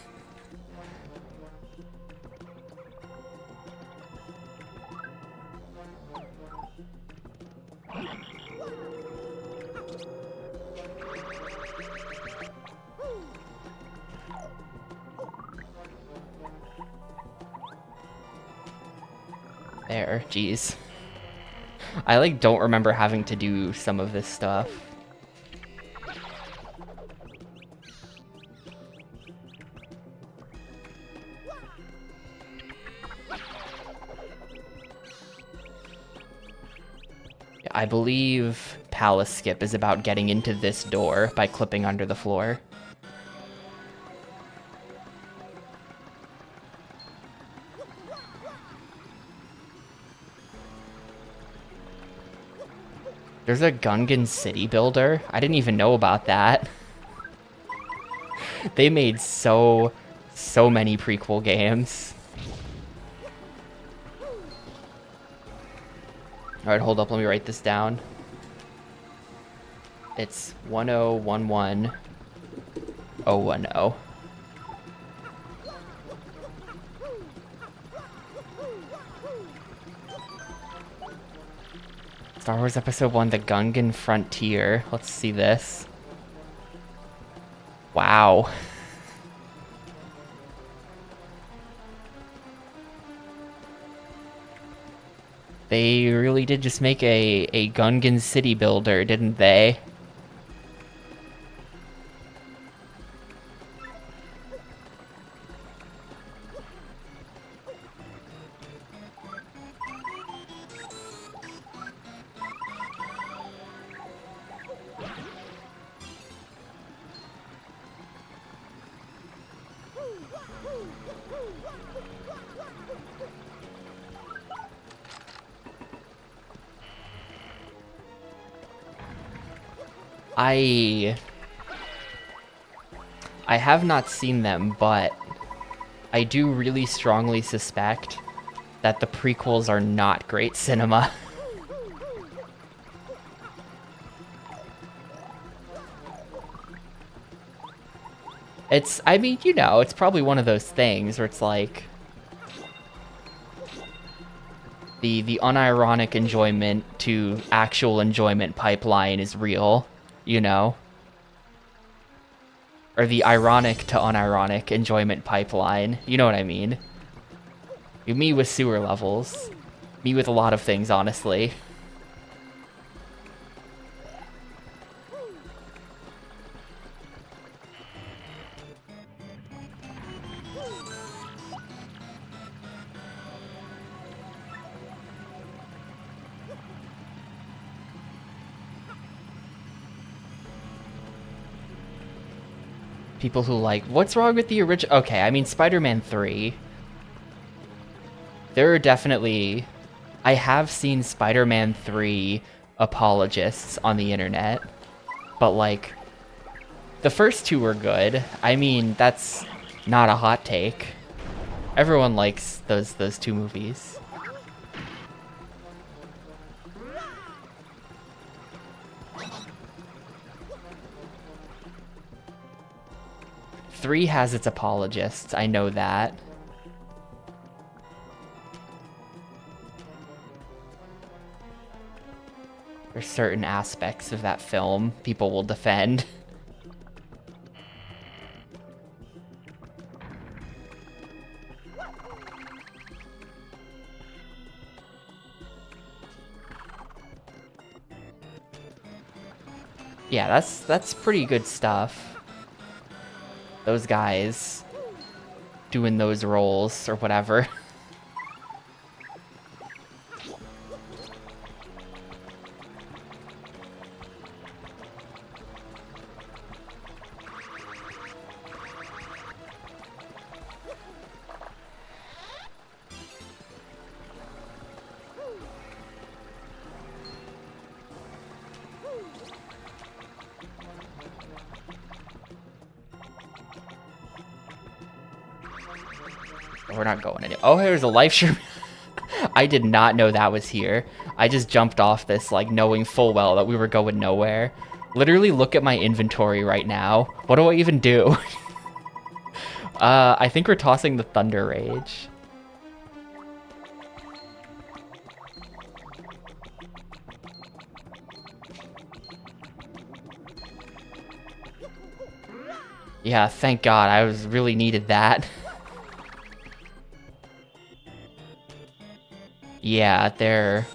There, jeez. I like don't remember having to do some of this stuff. I believe Palace Skip is about getting into this door by clipping under the floor. There's a Gungan city builder? I didn't even know about that. They made so many prequel games. Alright, hold up, let me write this down. It's 1011010. Star Wars Episode 1, The Gungan Frontier. Let's see this. Wow. They really did just make a Gungan city builder, didn't they? I have not seen them, but I do really strongly suspect that the prequels are not great cinema. I mean, you know, it's probably one of those things where it's like the unironic enjoyment to actual enjoyment pipeline is real, you know? Or the ironic to unironic enjoyment pipeline, you know what I mean? Me with sewer levels. Me with a lot of things, honestly. People who like, what's wrong with the original? Okay, I mean, Spider-Man 3. There are definitely... I have seen Spider-Man 3 apologists on the internet, but like, the first two were good. I mean, that's not a hot take. Everyone likes those two movies. Three has its apologists, I know that. There's certain aspects of that film people will defend. Yeah, that's pretty good stuff. Those guys doing those roles or whatever. We're not going anywhere. Oh, there's a life stream. I did not know that was here. I just jumped off this, like, knowing full well that we were going nowhere. Literally, look at my inventory right now. What do I even do? I think we're tossing the Thunder Rage. Yeah, thank God. I was really needed that. Yeah, they're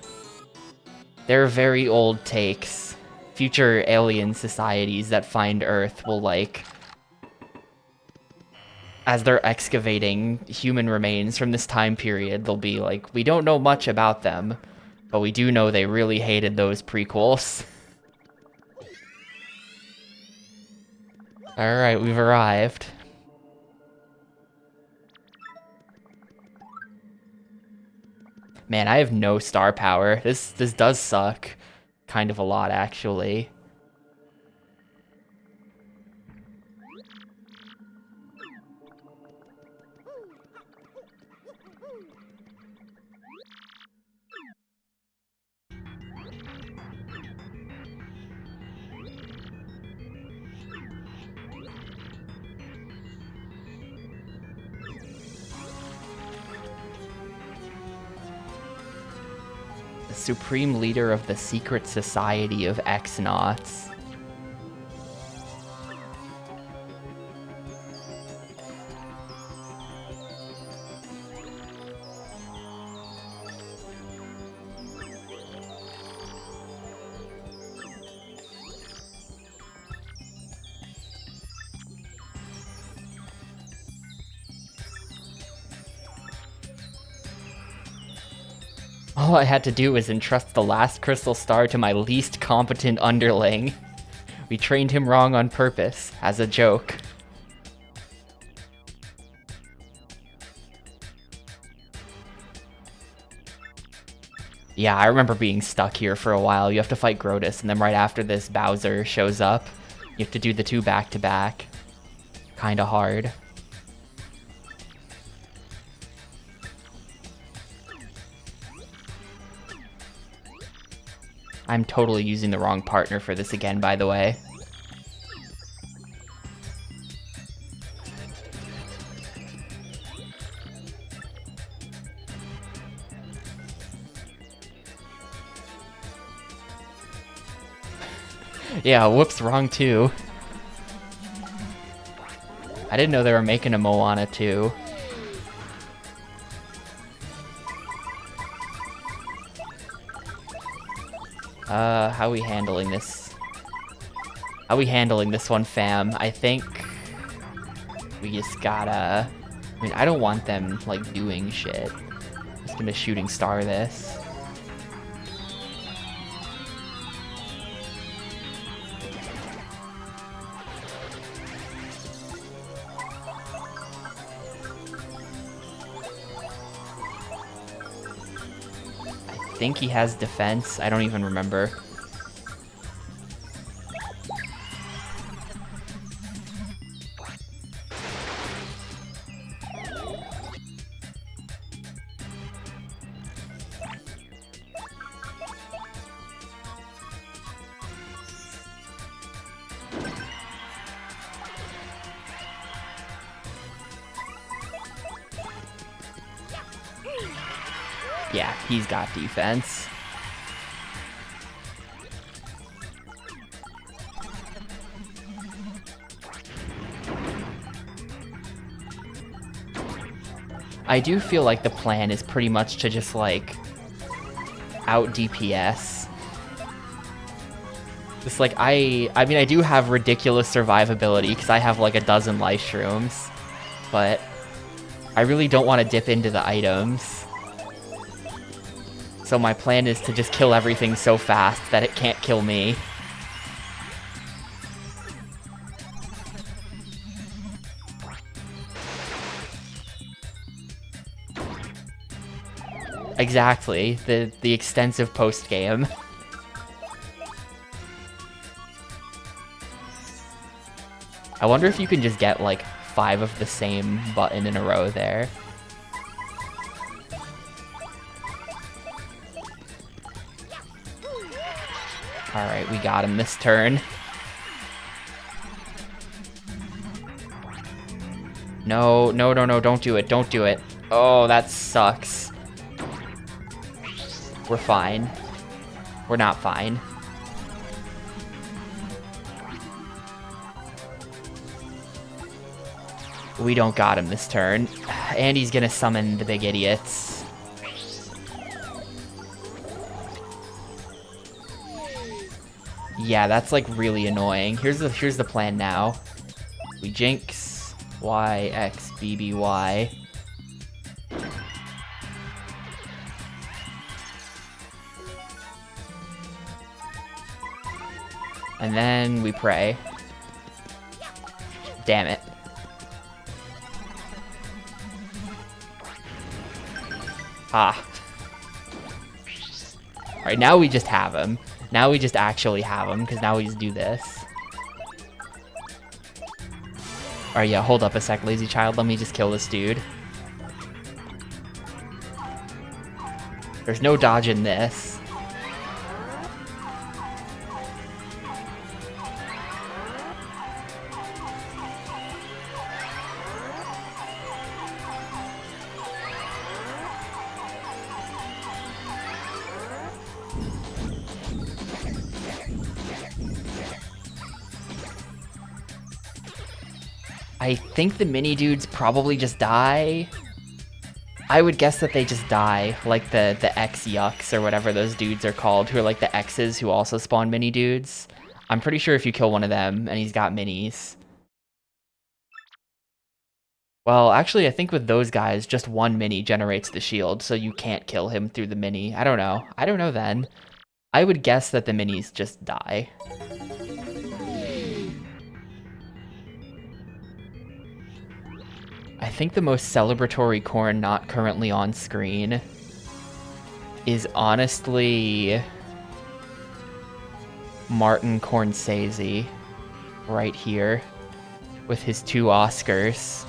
very old takes. Future alien societies that find Earth will, like, as they're excavating human remains from this time period, they'll be like, we don't know much about them, but we do know they really hated those prequels. Alright, we've arrived. Man, I have no star power. This does suck. Kind of a lot, actually. The supreme leader of the secret society of X-Nauts. All I had to do was entrust the last crystal star to my least competent underling. We trained him wrong on purpose, as a joke. Yeah, I remember being stuck here for a while. You have to fight Grotus, and then right after this, Bowser shows up. You have to do the two back-to-back. Kinda hard. I'm totally using the wrong partner for this again, by the way. Yeah, whoops, wrong too. I didn't know they were making a Moana 2. How are we handling this? How are we handling this one, fam? I think we just gotta... I mean, I don't want them, like, doing shit. I'm just gonna shooting star this. I think he has defense. I don't even remember. Yeah, he's got defense. I do feel like the plan is pretty much to just, like, out DPS. Just, like, I mean, I do have ridiculous survivability, because I have, like, a dozen life shrooms, but I really don't want to dip into the items. So my plan is to just kill everything so fast that it can't kill me. Exactly, the extensive post-game. I wonder if you can just get, like, 5 of the same button in a row there. Alright, we got him this turn. No, no, no, no, don't do it, don't do it. Oh, that sucks. We're fine. We're not fine. We don't got him this turn. And he's gonna summon the big idiots. Yeah, that's like really annoying. Here's the plan now. We Jinx, Y, X, B, B, Y. And then we pray. Damn it. Ah. Alright, now we just have him. Now we just actually have him, because now we just do this. Alright, yeah, hold up a sec, lazy child. Let me just kill this dude. There's no dodging this. I think the mini dudes probably just die. I would guess that they just die, like the X Yucks or whatever those dudes are called, who are like the X's who also spawn mini dudes. I'm pretty sure if you kill one of them and he's got minis. Well, actually, I think with those guys, just one mini generates the shield, so you can't kill him through the mini. I don't know. I don't know then. I would guess that the minis just die. I think the most celebratory corn not currently on screen is honestly Martin Cornsese right here with his 2 Oscars.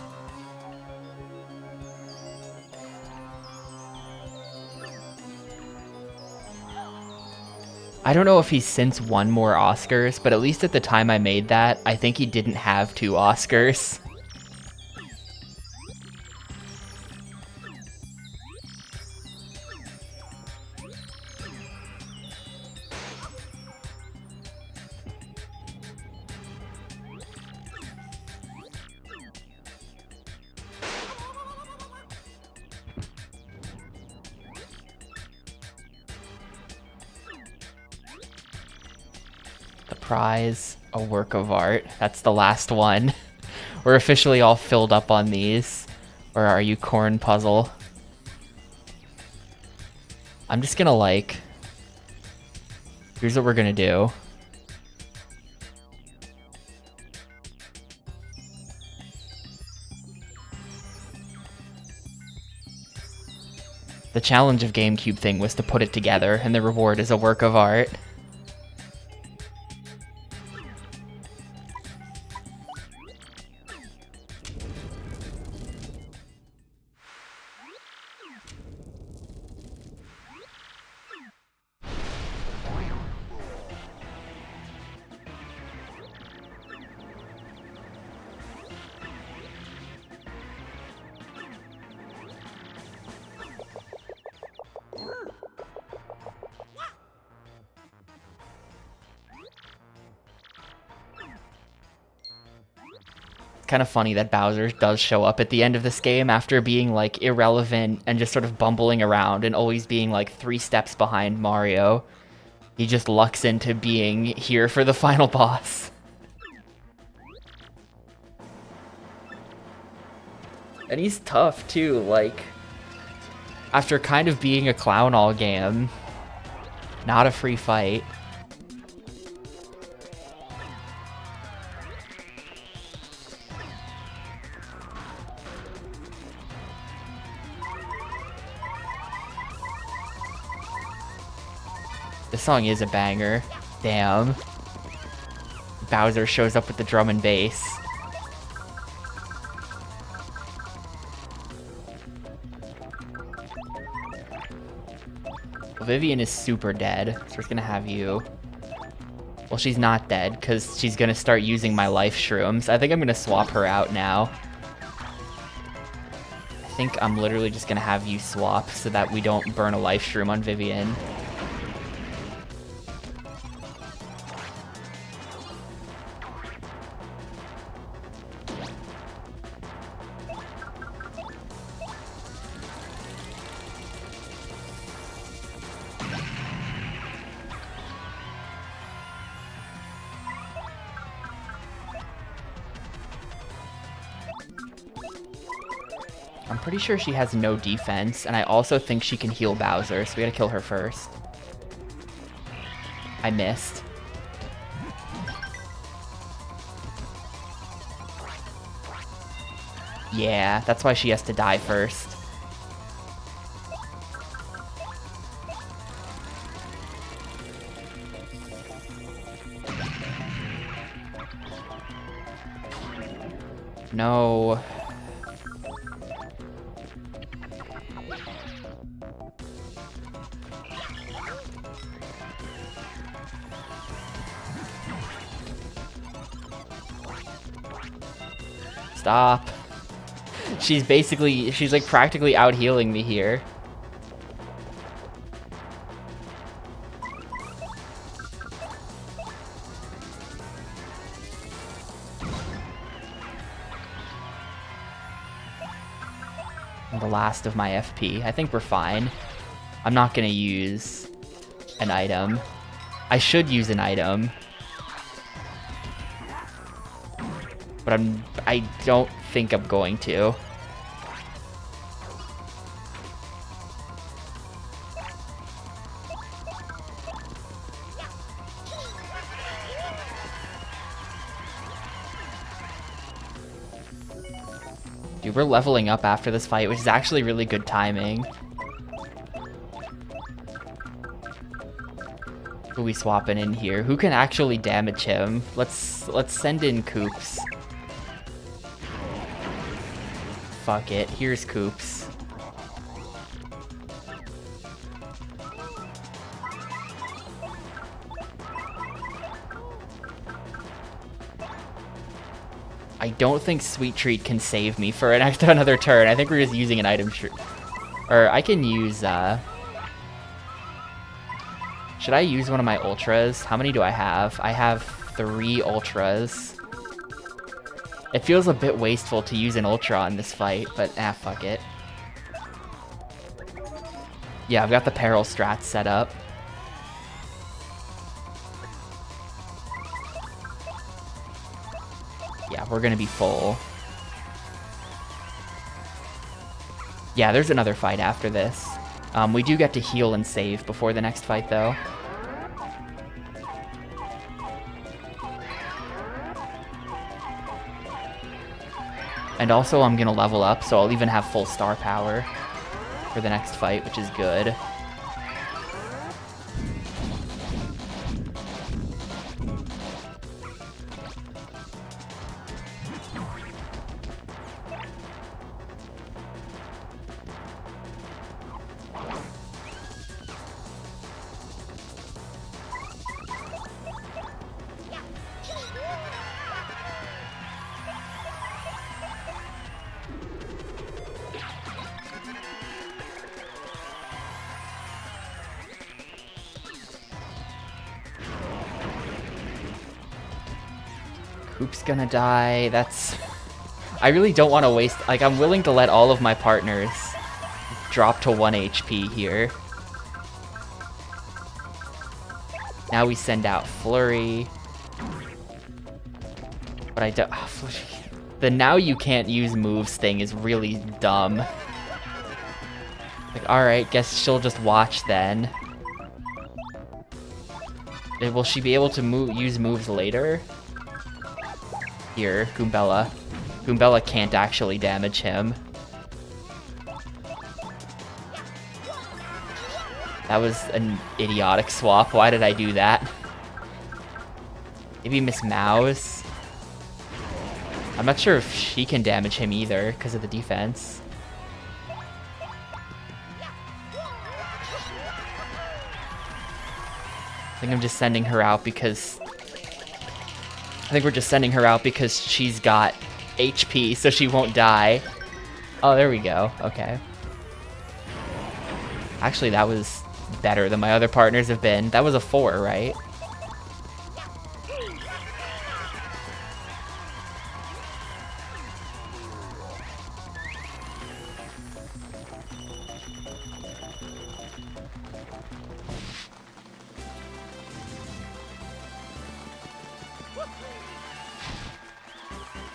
I don't know if he's since won more Oscars, but at least at the time I made that, I think he didn't have 2 Oscars. The prize, a work of art. That's the last one. We're officially all filled up on these. Or are you corn puzzle? I'm just gonna like... Here's what we're gonna do. The challenge of Gamecube thing was to put it together, and the reward is a work of art. Kind of funny that Bowser does show up at the end of this game after being like irrelevant and just sort of bumbling around and always being like 3 steps behind Mario. He just lucks into being here for the final boss. And he's tough too, like, after kind of being a clown all game, not a free fight. This song is a banger. Damn. Bowser shows up with the drum and bass. Well, Vivian is super dead, so we're gonna have you. Well, she's not dead, because she's gonna start using my life shrooms. I think I'm gonna swap her out now. I think I'm literally just gonna have you swap so that we don't burn a life shroom on Vivian. I'm pretty sure she has no defense, and I also think she can heal Bowser, so we gotta kill her first. I missed. Yeah, that's why she has to die first. No. Stop. She's like practically out healing me here. I'm the last of my FP. I think we're fine. I'm not gonna use an item. I should use an item. But I don't think I'm going to. Dude, we're leveling up after this fight, which is actually really good timing. Who are we swapping in here? Who can actually damage him? Let's send in Koops. Fuck it. Here's Koops. I don't think Sweet Treat can save me for another turn. I think we're just using an item. Or I can use, should I use one of my ultras? How many do I have? I have 3 ultras. It feels a bit wasteful to use an ultra in this fight, but fuck it. Yeah, I've got the peril strats set up. Yeah, we're gonna be full. Yeah, there's another fight after this. We do get to heal and save before the next fight, though. And also, I'm gonna level up, so I'll even have full star power for the next fight, which is good. Coop's gonna die. That's... I really don't want to waste... Like, I'm willing to let all of my partners drop to 1 HP here. Now we send out Flurry. But I don't... The now you can't use moves thing is really dumb. Like, alright, guess she'll just watch then. Will she be able to use moves later? Here, Goombella. Goombella can't actually damage him. That was an idiotic swap. Why did I do that? Maybe Miss Mouse? I'm not sure if she can damage him either because of the defense. I think I'm just sending her out because... I think we're just sending her out because she's got HP, so she won't die. Oh, there we go. Okay. Actually, that was better than my other partners have been. That was a 4, right?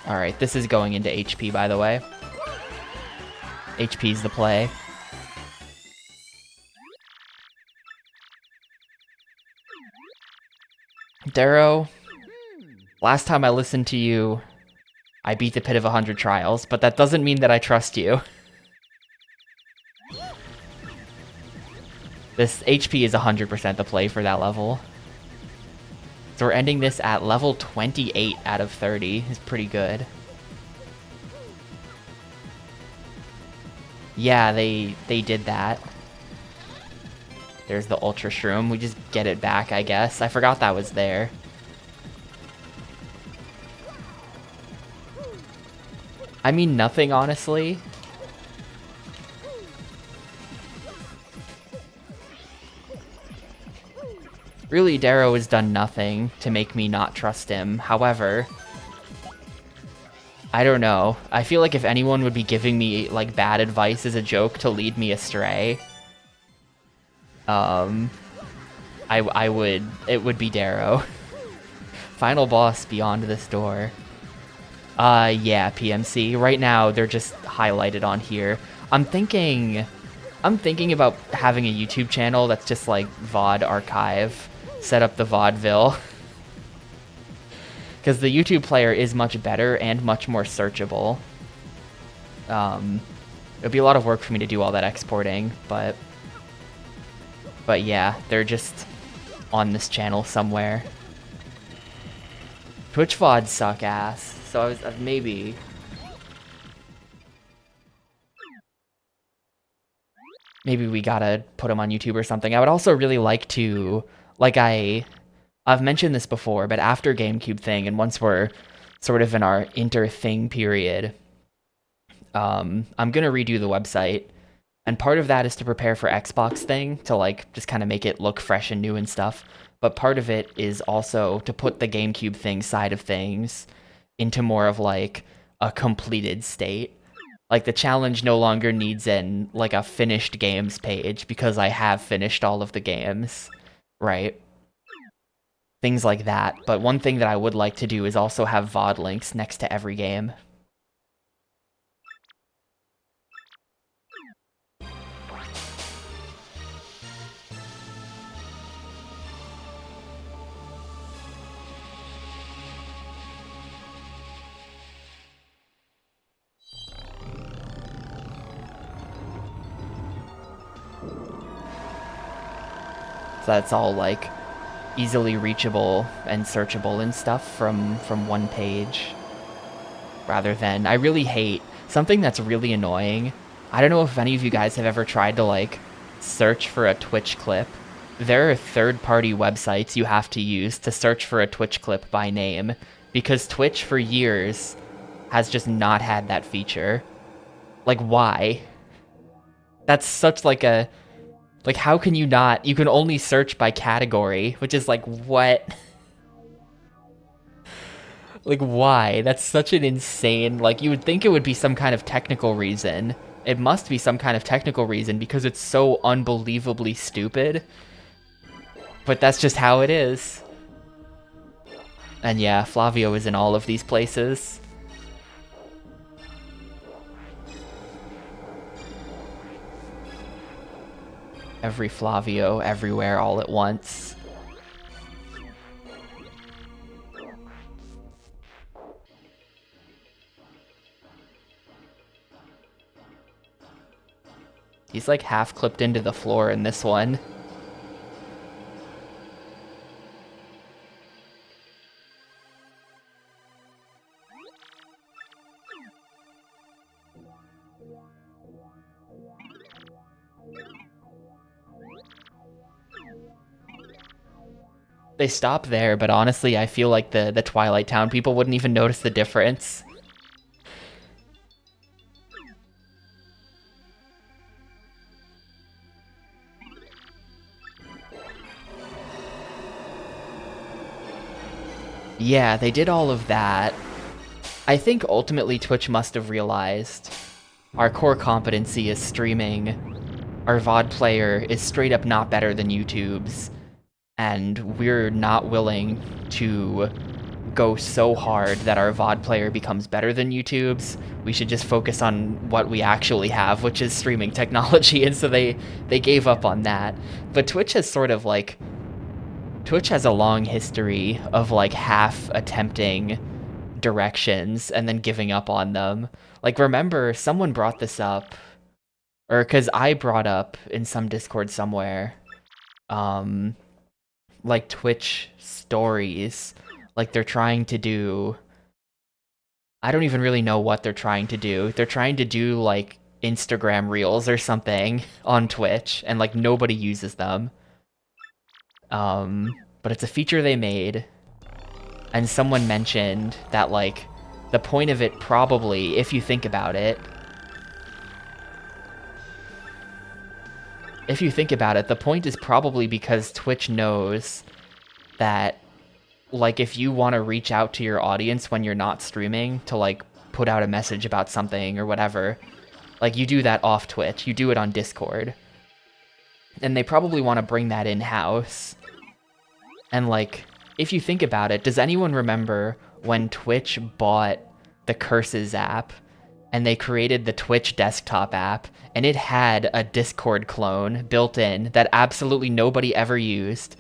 Alright, this is going into HP, by the way. HP's the play. Darrow, last time I listened to you, I beat the Pit of 100 Trials, but that doesn't mean that I trust you. This HP is 100% the play for that level. So we're ending this at level 28 out of 30. Is pretty good. Yeah, they did that. There's the Ultra Shroom. We just get it back, I guess. I forgot that was there. I mean, nothing, honestly. Really, Darrow has done nothing to make me not trust him. However, I don't know. I feel like if anyone would be giving me, like, bad advice as a joke to lead me astray, it would be Darrow. Final boss beyond this door. Yeah, PMC. Right now, they're just highlighted on here. I'm thinking about having a YouTube channel that's just like VOD archive. Set up the vaudeville. Because the YouTube player is much better and much more searchable. It would be a lot of work for me to do all that exporting, but yeah, they're just on this channel somewhere. Twitch VODs suck ass, so I was maybe we gotta put them on YouTube or something. I would also really like to, like I've mentioned this before, but after Gamecube thing, and once we're sort of in our inter-thing period, I'm gonna redo the website. And part of that is to prepare for Xbox thing, to like just kind of make it look fresh and new and stuff. But part of it is also to put the GameCube thing side of things into more of like a completed state. Like the challenge no longer needs a finished games page because I have finished all of the games, right? Things like that. But one thing that I would like to do is also have VOD links next to every game. So that's all like easily reachable and searchable and stuff from one page. Rather than, I really hate something that's really annoying. I don't know if any of you guys have ever tried to like search for a Twitch clip. There are third-party websites you have to use to search for a Twitch clip by name, because Twitch for years has just not had that feature. Like, why? That's such like a... Like, how can you not? You can only search by category, which is like, what? Like, why? That's such an insane... Like, you would think it would be some kind of technical reason. It must be some kind of technical reason because it's so unbelievably stupid. But that's just how it is. And yeah, Flavio is in all of these places. Every Flavio, everywhere, all at once. He's like half clipped into the floor in this one. They stop there, but honestly, I feel like the Twilight Town people wouldn't even notice the difference. Yeah, they did all of that. I think ultimately Twitch must have realized our core competency is streaming. Our VOD player is straight up not better than YouTube's, and we're not willing to go so hard that our VOD player becomes better than YouTube's. We should just focus on what we actually have, which is streaming technology, and so they gave up on that. But Twitch has sort of like... Twitch has a long history of like half attempting directions and then giving up on them. Like, remember, someone brought this up, or because I brought up in some Discord somewhere, like Twitch stories. Like, they're trying to do... I don't even really know what they're trying to do. They're trying to do, like, Instagram Reels or something on Twitch, and, like, nobody uses them. But it's a feature they made, and someone mentioned that, like, the point of it probably, if you think about it, the point is probably because Twitch knows that, like, if you want to reach out to your audience when you're not streaming to, like, put out a message about something or whatever, like, you do that off Twitch. You do it on Discord. And they probably want to bring that in-house. And, like, if you think about it, does anyone remember when Twitch bought the Curses app and they created the Twitch desktop app, and it had a Discord clone built in that absolutely nobody ever used?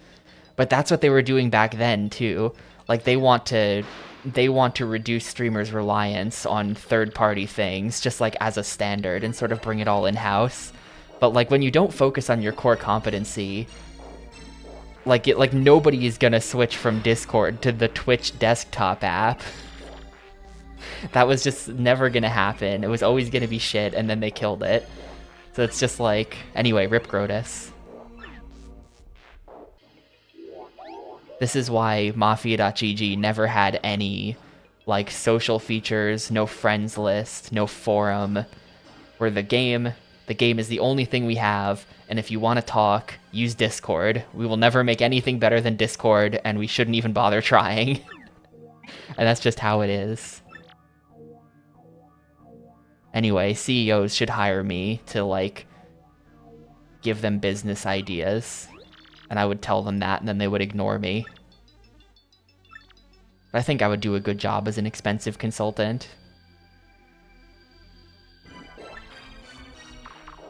But that's what they were doing back then, too. Like, they want to they want to reduce streamers' reliance on third-party things, just like as a standard, and sort of bring it all in-house. But like when you don't focus on your core competency, like nobody is gonna switch from Discord to the Twitch desktop app. That was just never gonna happen. It was always gonna be shit, and then they killed it. So it's just like, anyway, rip Grotus. This is why Mafia.gg never had any, like, social features, no friends list, no forum. Where the game is the only thing we have, and if you want to talk, use Discord. We will never make anything better than Discord, and we shouldn't even bother trying. And that's just how it is. Anyway, CEOs should hire me to, like, give them business ideas. And I would tell them that, and then they would ignore me. But I think I would do a good job as an expensive consultant.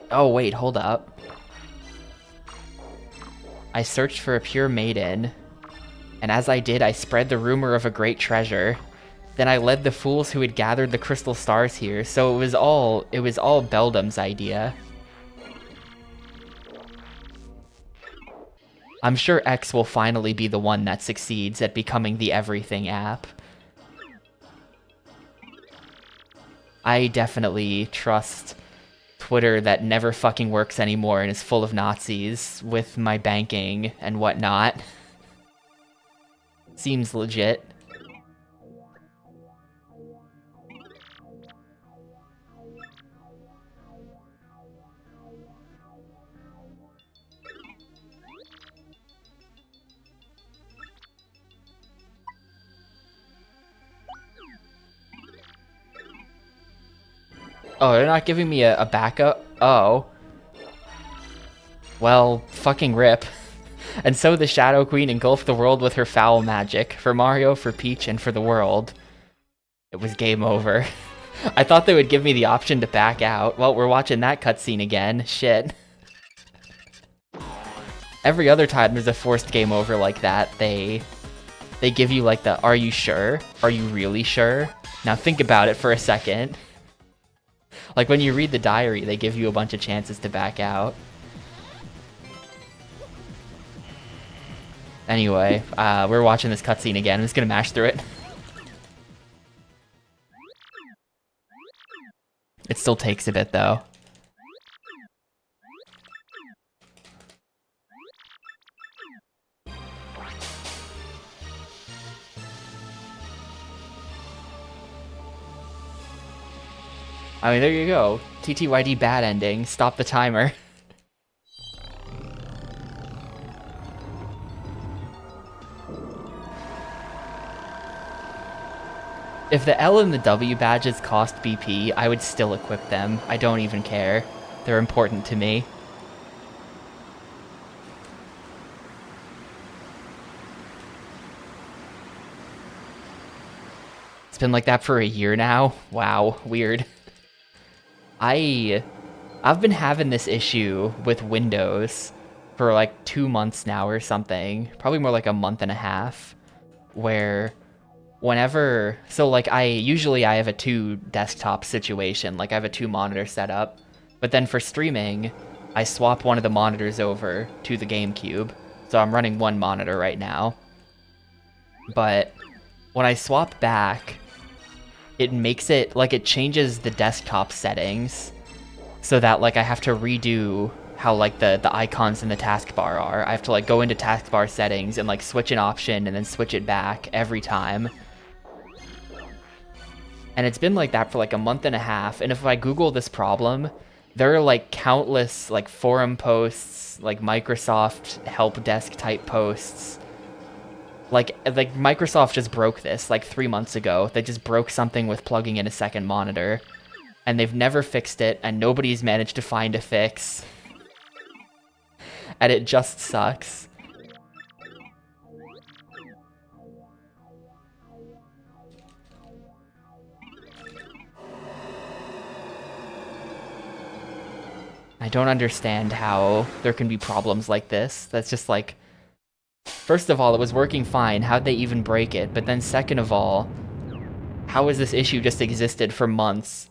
Oh, wait, hold up. I searched for a pure maiden, and as I did, I spread the rumor of a great treasure. Then I led the fools who had gathered the crystal stars here, so it was all Beldam's idea. I'm sure X will finally be the one that succeeds at becoming the everything app. I definitely trust Twitter that never fucking works anymore and is full of Nazis with my banking and whatnot. Seems legit. Oh, they're not giving me a backup? Oh. Well, fucking rip. And so the Shadow Queen engulfed the world with her foul magic. For Mario, for Peach, and for the world. It was game over. I thought they would give me the option to back out. Well, we're watching that cutscene again. Shit. Every other time there's a forced game over like that, they give you like the, are you sure? Are you really sure? Now think about it for a second. Like when you read the diary, they give you a bunch of chances to back out. Anyway, we're watching this cutscene again. I'm just gonna mash through it. It still takes a bit though. I mean, there you go. TTYD bad ending. Stop the timer. If the L and the W badges cost BP, I would still equip them. I don't even care. They're important to me. It's been like that for a year now. Wow, weird. I've been having this issue with Windows for like 2 months now or something, probably more like a month and a half, where whenever, so like usually I have a 2 desktop situation, like I have a 2 monitor setup, but then for streaming, I swap one of the monitors over to the Gamecube, so I'm running 1 monitor right now. But when I swap back, it makes it, like, it changes the desktop settings so that, like, I have to redo how, like, the icons in the taskbar are. I have to, like, go into taskbar settings and, like, switch an option and then switch it back every time. And it's been like that for, like, a month and a half, and if I Google this problem, there are, like, countless, like, forum posts, like, Microsoft help desk type posts. Like Microsoft just broke this like 3 months ago. They just broke something with plugging in a second monitor, and they've never fixed it, and nobody's managed to find a fix. And it just sucks. I don't understand how there can be problems like this. That's just like, first of all, it was working fine. How'd they even break it? But then second of all, How has this issue just existed for months?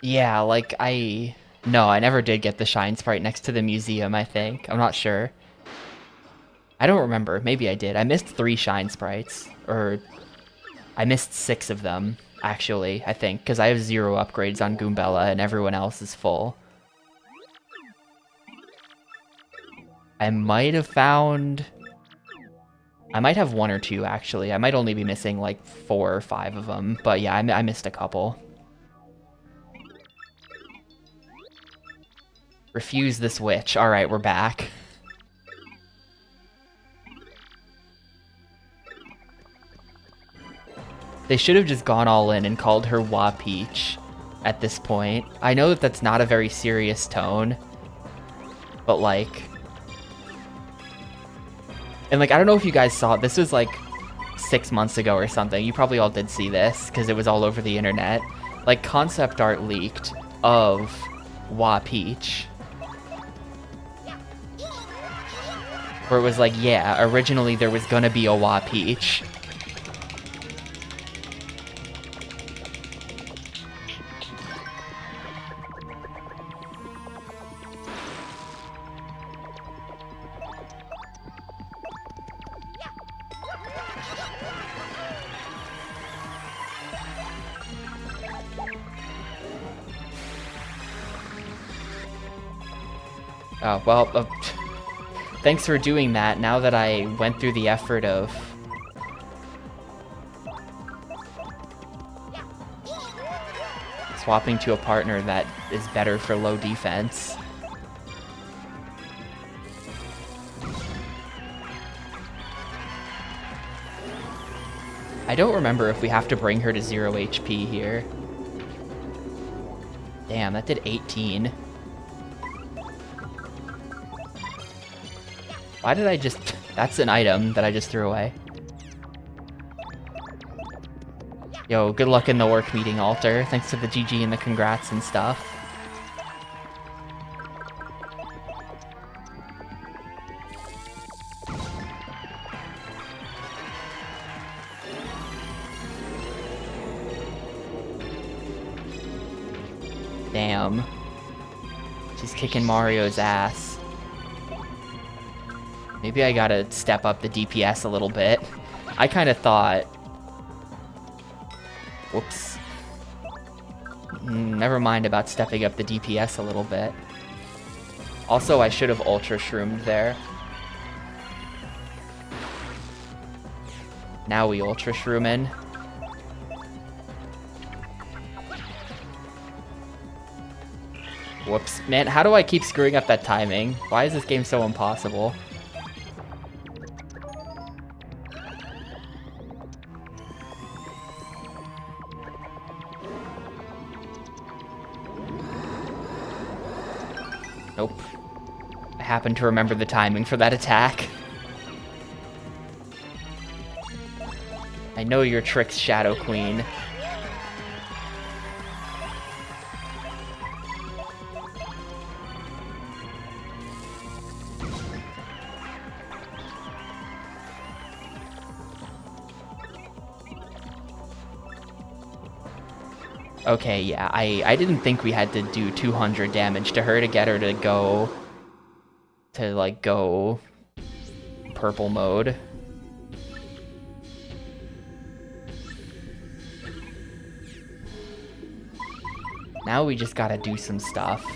Yeah, like, No, I never did get the Shine Sprite next to the museum, I think. I'm not sure. I don't remember. Maybe I did. I missed 3 Shine Sprites. Or, I missed 6 of them, actually, I think. Because I have 0 upgrades on Goombella, and everyone else is full. I might have found... I might have 1 or 2, actually. I might only be missing, like, 4 or 5 of them. But yeah, I missed a couple. Refuse this witch. Alright, we're back. They should have just gone all in and called her Wa Peach at this point. I know that that's not a very serious tone, but like... And like, I don't know if you guys saw it. This was like 6 months ago or something. You probably all did see this because it was all over the internet. Like, concept art leaked of Wa Peach, where it was like, yeah, originally there was gonna be a Wa Peach. Oh, well, thanks for doing that. Now that I went through the effort of... swapping to a partner that is better for low defense. I don't remember if we have to bring her to 0 HP here. Damn, that did 18. Why did I just... That's an item that I just threw away. Yo, good luck in the work meeting, Alter. Thanks for the GG and the congrats and stuff. Damn. She's kicking Mario's ass. Maybe I gotta step up the DPS a little bit. I kind of thought... Whoops. Never mind about stepping up the DPS a little bit. Also, I should have Ultra Shroomed there. Now we Ultra Shroomin'. Whoops. Man, how do I keep screwing up that timing? Why is this game so impossible? Nope. I happen to remember the timing for that attack. I know your tricks, Shadow Queen. Okay, yeah, I didn't think we had to do 200 damage to her to get her to go... to, like, go... purple mode. Now we just gotta do some stuff.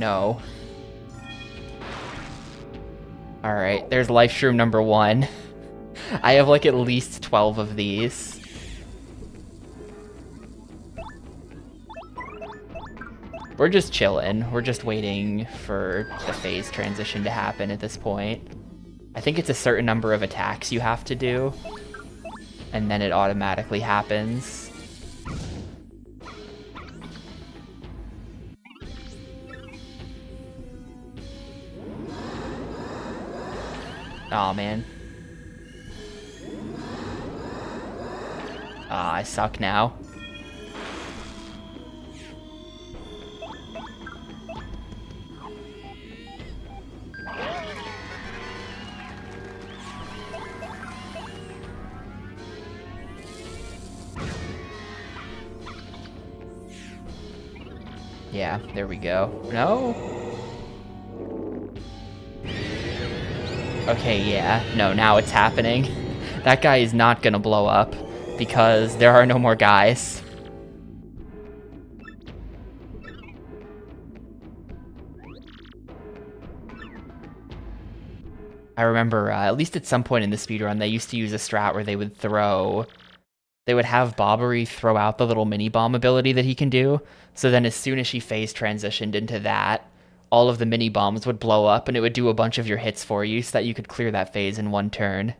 no. Alright, there's life shroom number 1. I have like at least 12 of these. We're just chilling. We're just waiting for the phase transition to happen at this point. I think it's a certain number of attacks you have to do, and then it automatically happens. Aw, man. Ah, I suck now. Yeah, there we go. No? Okay, yeah. No, now it's happening. That guy is not gonna blow up, because there are no more guys. I remember, at least at some point in the speedrun, they used to use a strat where they would have Bobbery throw out the little mini-bomb ability that he can do, so then as soon as she phase transitioned into that, all of the mini-bombs would blow up and it would do a bunch of your hits for you so that you could clear that phase in one turn.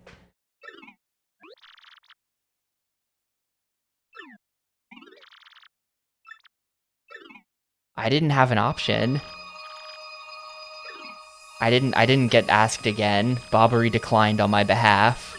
I didn't have an option. I didn't get asked again. Bobbery declined on my behalf.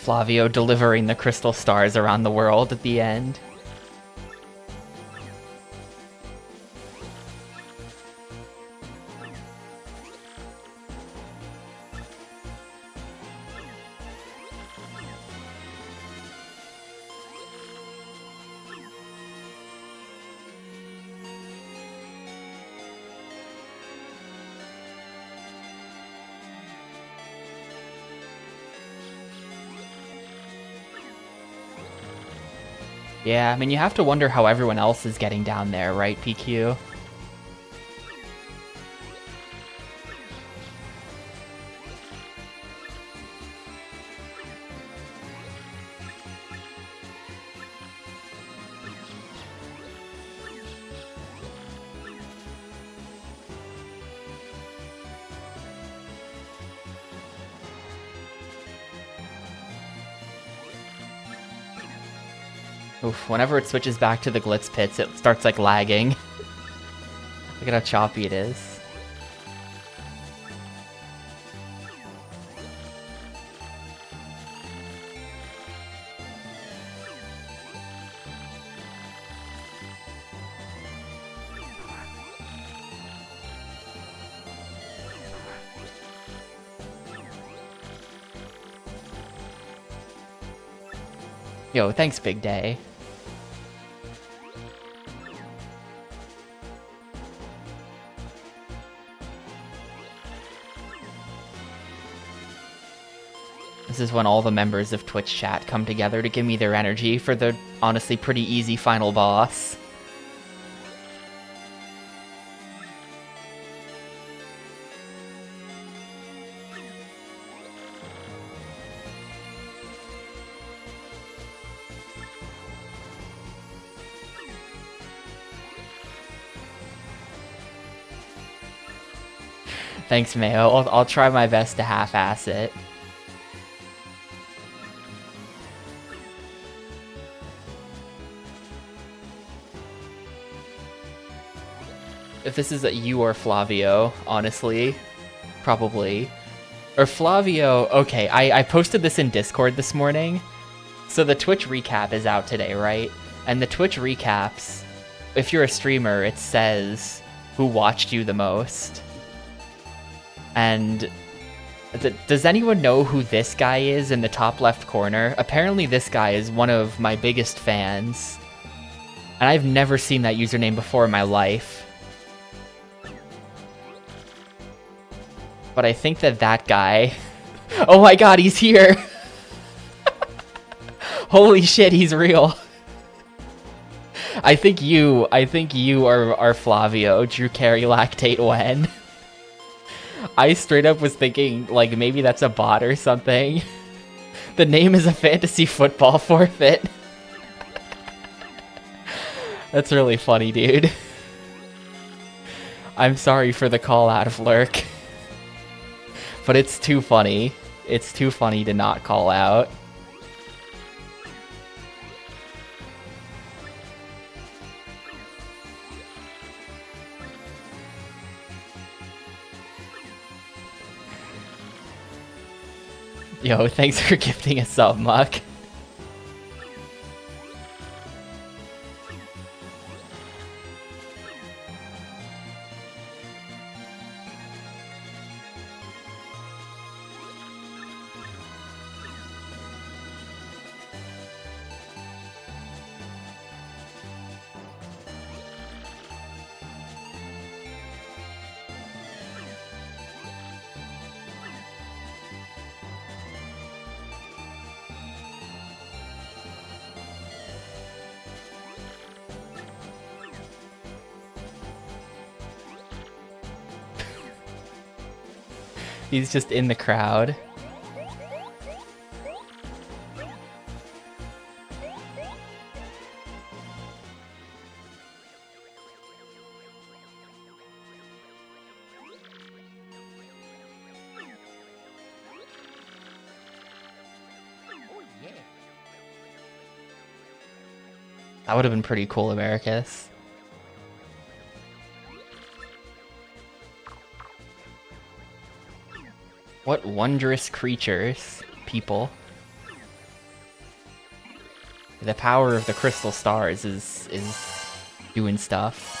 Flavio delivering the crystal stars around the world at the end. Yeah, I mean, you have to wonder how everyone else is getting down there, right, PQ? Oof, whenever it switches back to the Glitz Pits, it starts, like, lagging. Look at how choppy it is. Yo, thanks, Big Day. This is when all the members of Twitch chat come together to give me their energy for the honestly pretty easy final boss. Thanks, Mayo. I'll try my best to half-ass it. If this is you or Flavio, honestly, probably. Or Flavio, okay, I posted this in Discord this morning. So the Twitch recap is out today, right? And the Twitch recaps, if you're a streamer, it says who watched you the most. And does anyone know who this guy is in the top left corner? Apparently this guy is one of my biggest fans. And I've never seen that username before in my life. But I think that guy... Oh my god, he's here! Holy shit, he's real. I think you are Flavio, Drew Carey Lactate Wen. I straight up was thinking, like, maybe that's a bot or something. The name is a fantasy football forfeit. That's really funny, dude. I'm sorry for the call out of Lurk. But it's too funny. It's too funny to not call out. Yo, thanks for gifting a sub, Muck. He's just in the crowd. That would have been pretty cool, Americus. What wondrous creatures, people. The power of the crystal stars is doing stuff.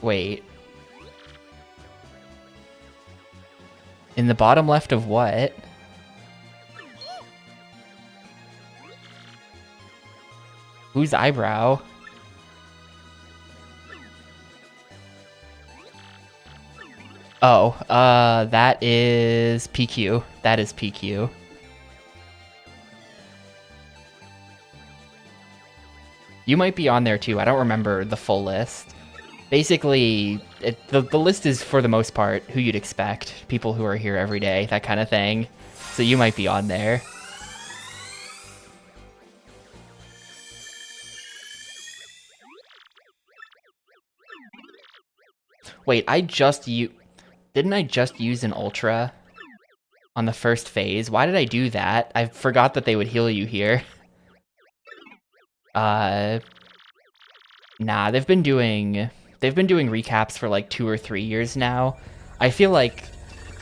Wait. In the bottom left of what? Whose eyebrow? Oh, that is PQ. That is PQ. You might be on there too. I don't remember the full list. Basically, the list is, for the most part, who you'd expect. People who are here every day, that kind of thing. So you might be on there. Wait, didn't I just use an Ultra on the first phase? Why did I do that? I forgot that they would heal you here. Nah, they've been doing recaps for like 2 or 3 years now. I feel like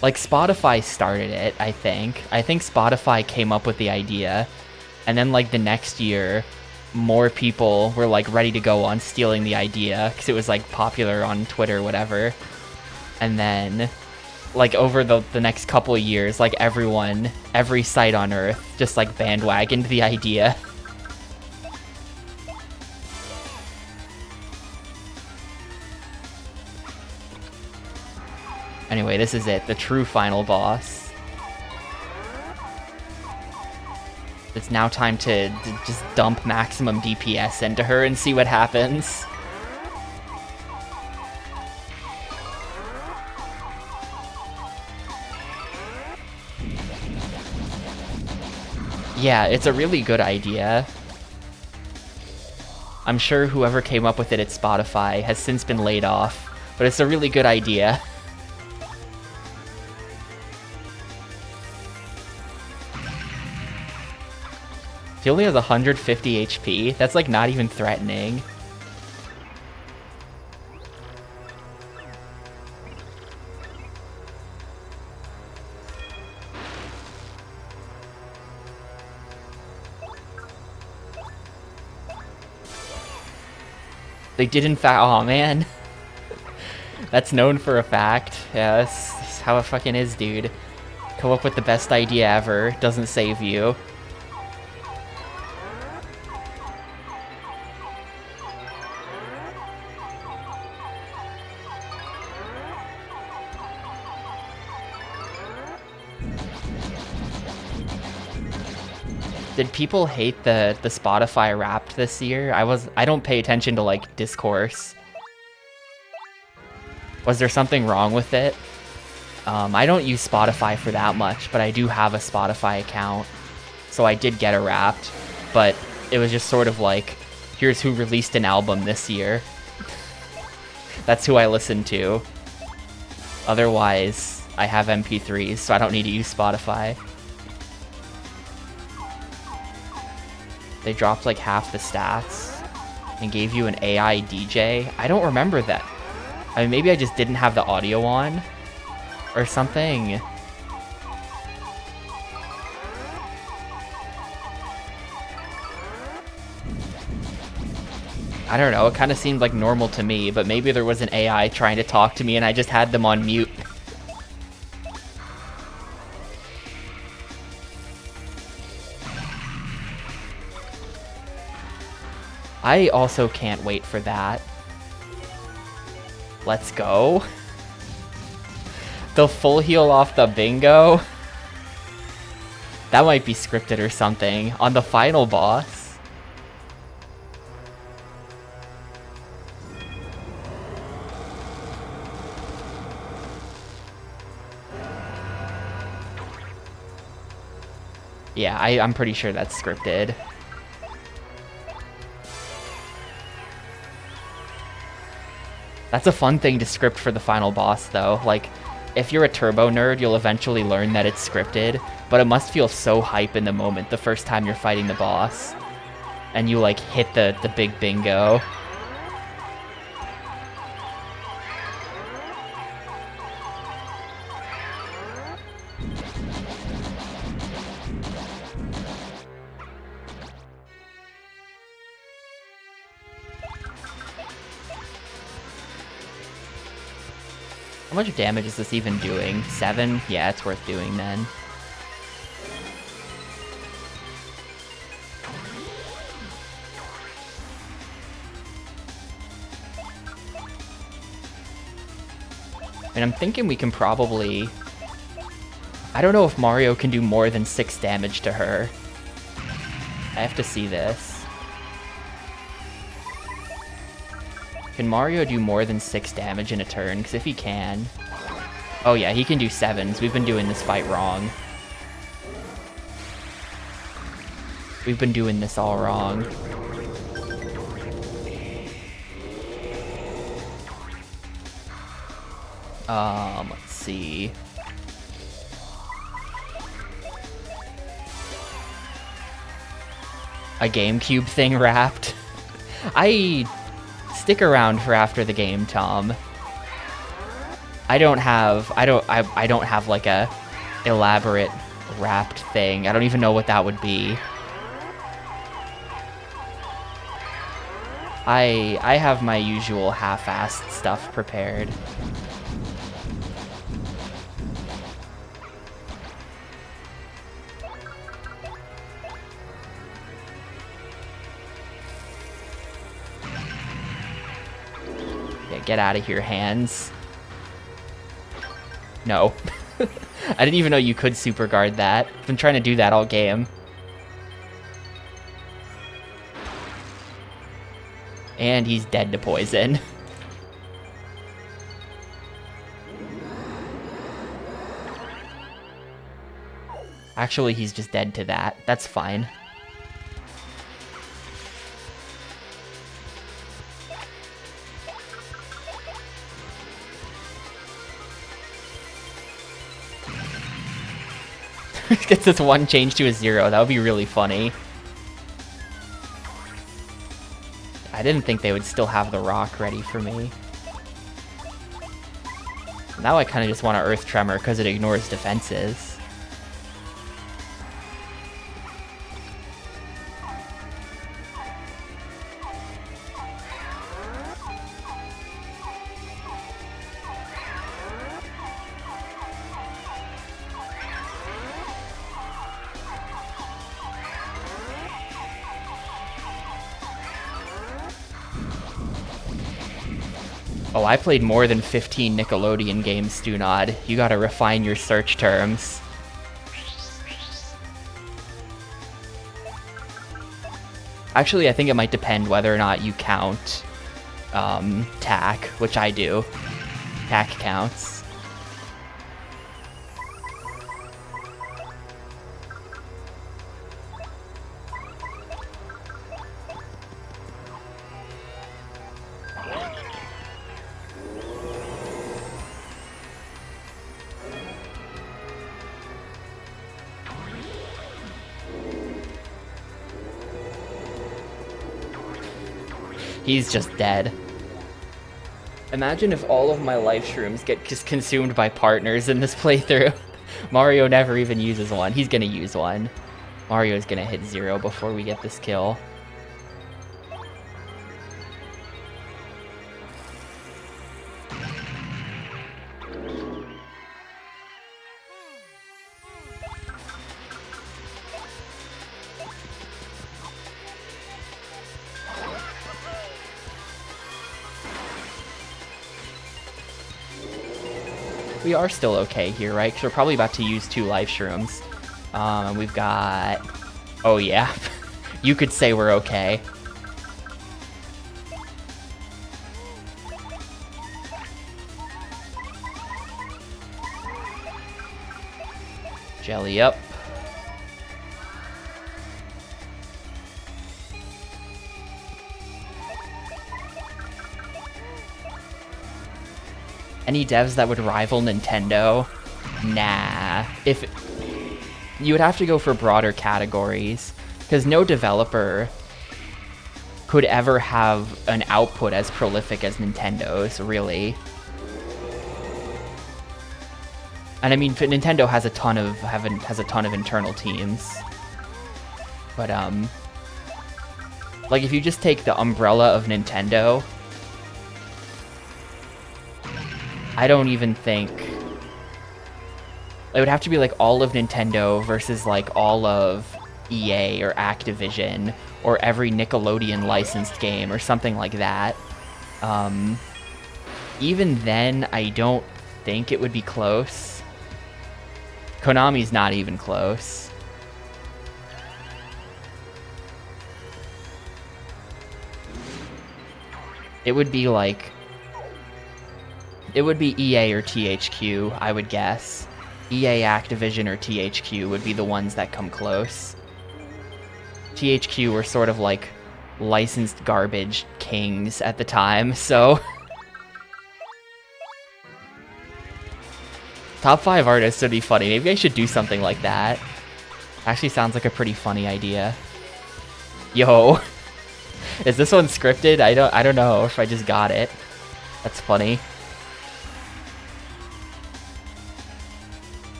Spotify started it, I think. I think Spotify came up with the idea, and then like the next year, more people were like ready to go on stealing the idea because it was like popular on Twitter, whatever. And then, like, over the next couple of years, like, every site on Earth just, like, bandwagoned the idea. Anyway, this is it, the true final boss. It's now time to just dump maximum DPS into her and see what happens. Yeah, it's a really good idea. I'm sure whoever came up with it at Spotify has since been laid off, but it's a really good idea. He only has 150 HP. That's like not even threatening. They did in fact. Oh man. That's known for a fact. Yeah, that's how it fucking is, dude. Come up with the best idea ever. Doesn't save you. Did people hate the Spotify Wrapped this year? I don't pay attention to like discourse. Was there something wrong with it? I don't use Spotify for that much, but I do have a Spotify account. So I did get a Wrapped, but it was just sort of like, here's who released an album this year. That's who I listen to. Otherwise, I have MP3s, so I don't need to use Spotify. They dropped like half the stats and gave you an AI DJ. I don't remember that. I mean, maybe I just didn't have the audio on or something. I don't know, it kind of seemed like normal to me, but maybe there was an AI trying to talk to me and I just had them on mute. I also can't wait for that. Let's go. The full heal off the bingo. That might be scripted or something. On the final boss. Yeah, I'm pretty sure that's scripted. That's a fun thing to script for the final boss, though. Like, if you're a turbo nerd, you'll eventually learn that it's scripted, but it must feel so hype in the moment the first time you're fighting the boss. And you, like, hit the big bingo. How much damage is this even doing? 7? Yeah, it's worth doing then. And I'm thinking we can probably... I don't know if Mario can do more than 6 damage to her. I have to see this. Can Mario do more than 6 damage in a turn? Because if he can... Oh yeah, he can do 7s. We've been doing this fight wrong. We've been doing this all wrong. Let's see. A GameCube thing wrapped. Stick around for after the game, Tom. I don't have like a elaborate wrapped thing. I don't even know what that would be. I have my usual half-assed stuff prepared. Get out of here, hands. No. I didn't even know you could super guard that. I've been trying to do that all game. And he's dead to poison. Actually, he's just dead to that. That's fine. Gets this 1 changed to a 0. That would be really funny. I didn't think they would still have the rock ready for me. Now I kind of just want to Earth Tremor because it ignores defenses. Oh, I played more than 15 Nickelodeon games, Stunod. You gotta refine your search terms. Actually, I think it might depend whether or not you count TAC, which I do. TAC counts. He's just dead. Imagine if all of my life shrooms get just consumed by partners in this playthrough. Mario never even uses one. He's gonna use one. Mario's gonna hit 0 before we get this kill. We are still okay here, right? Because we're probably about to use 2 life shrooms. And we've got... Oh, yeah. You could say we're okay. Jelly up. Any devs that would rival Nintendo? Nah. If you would have to go for broader categories, because no developer could ever have an output as prolific as Nintendo's, really. And I mean, Nintendo has a ton of internal teams, but like if you just take the umbrella of Nintendo, I don't even think it would have to be like all of Nintendo versus like all of EA or Activision or every Nickelodeon licensed game or something like that. Even then, I don't think it would be close. Konami's not even close. It would be like... It would be EA or THQ, I would guess. EA, Activision, or THQ would be the ones that come close. THQ were sort of like licensed garbage kings at the time, so... Top 5 artists would be funny. Maybe I should do something like that. Actually sounds like a pretty funny idea. Yo. Is this one scripted? I don't know if I just got it. That's funny.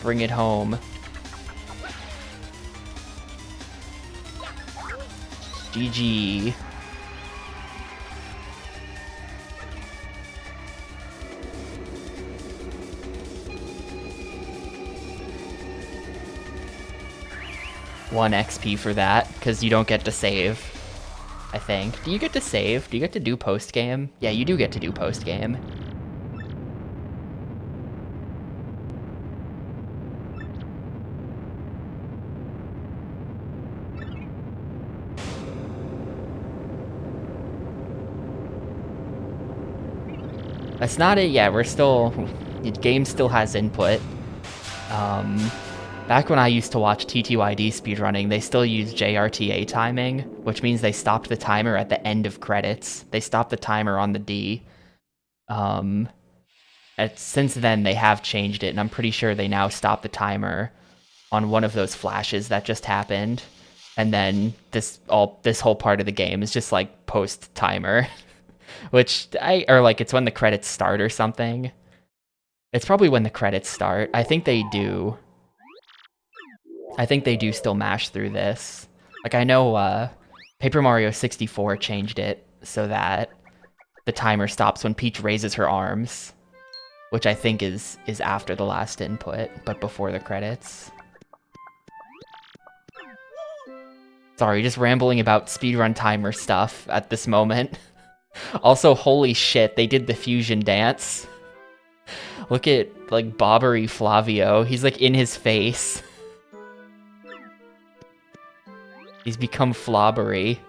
Bring it home. GG. One XP for that, because you don't get to save, I think. Do you get to save? Do you get to do post-game? Yeah, you do get to do post-game. That's not it yet. We're still... The game still has input. Back when I used to watch TTYD speedrunning, they still use JRTA timing, which means they stopped the timer at the end of credits. They stopped the timer on the D. Since then, they have changed it, and I'm pretty sure they now stop the timer on one of those flashes that just happened. And then this whole part of the game is just like post-timer. Or like it's when the credits start or something. It's probably when the credits start. I think they do still mash through this. Like I know Paper Mario 64 changed it so that the timer stops when Peach raises her arms, which I think is after the last input, but before the credits. Sorry, just rambling about speedrun timer stuff at this moment. Also, holy shit, they did the fusion dance. Look at, like, Bobbery Flavio. He's, like, in his face. He's become Flobbery.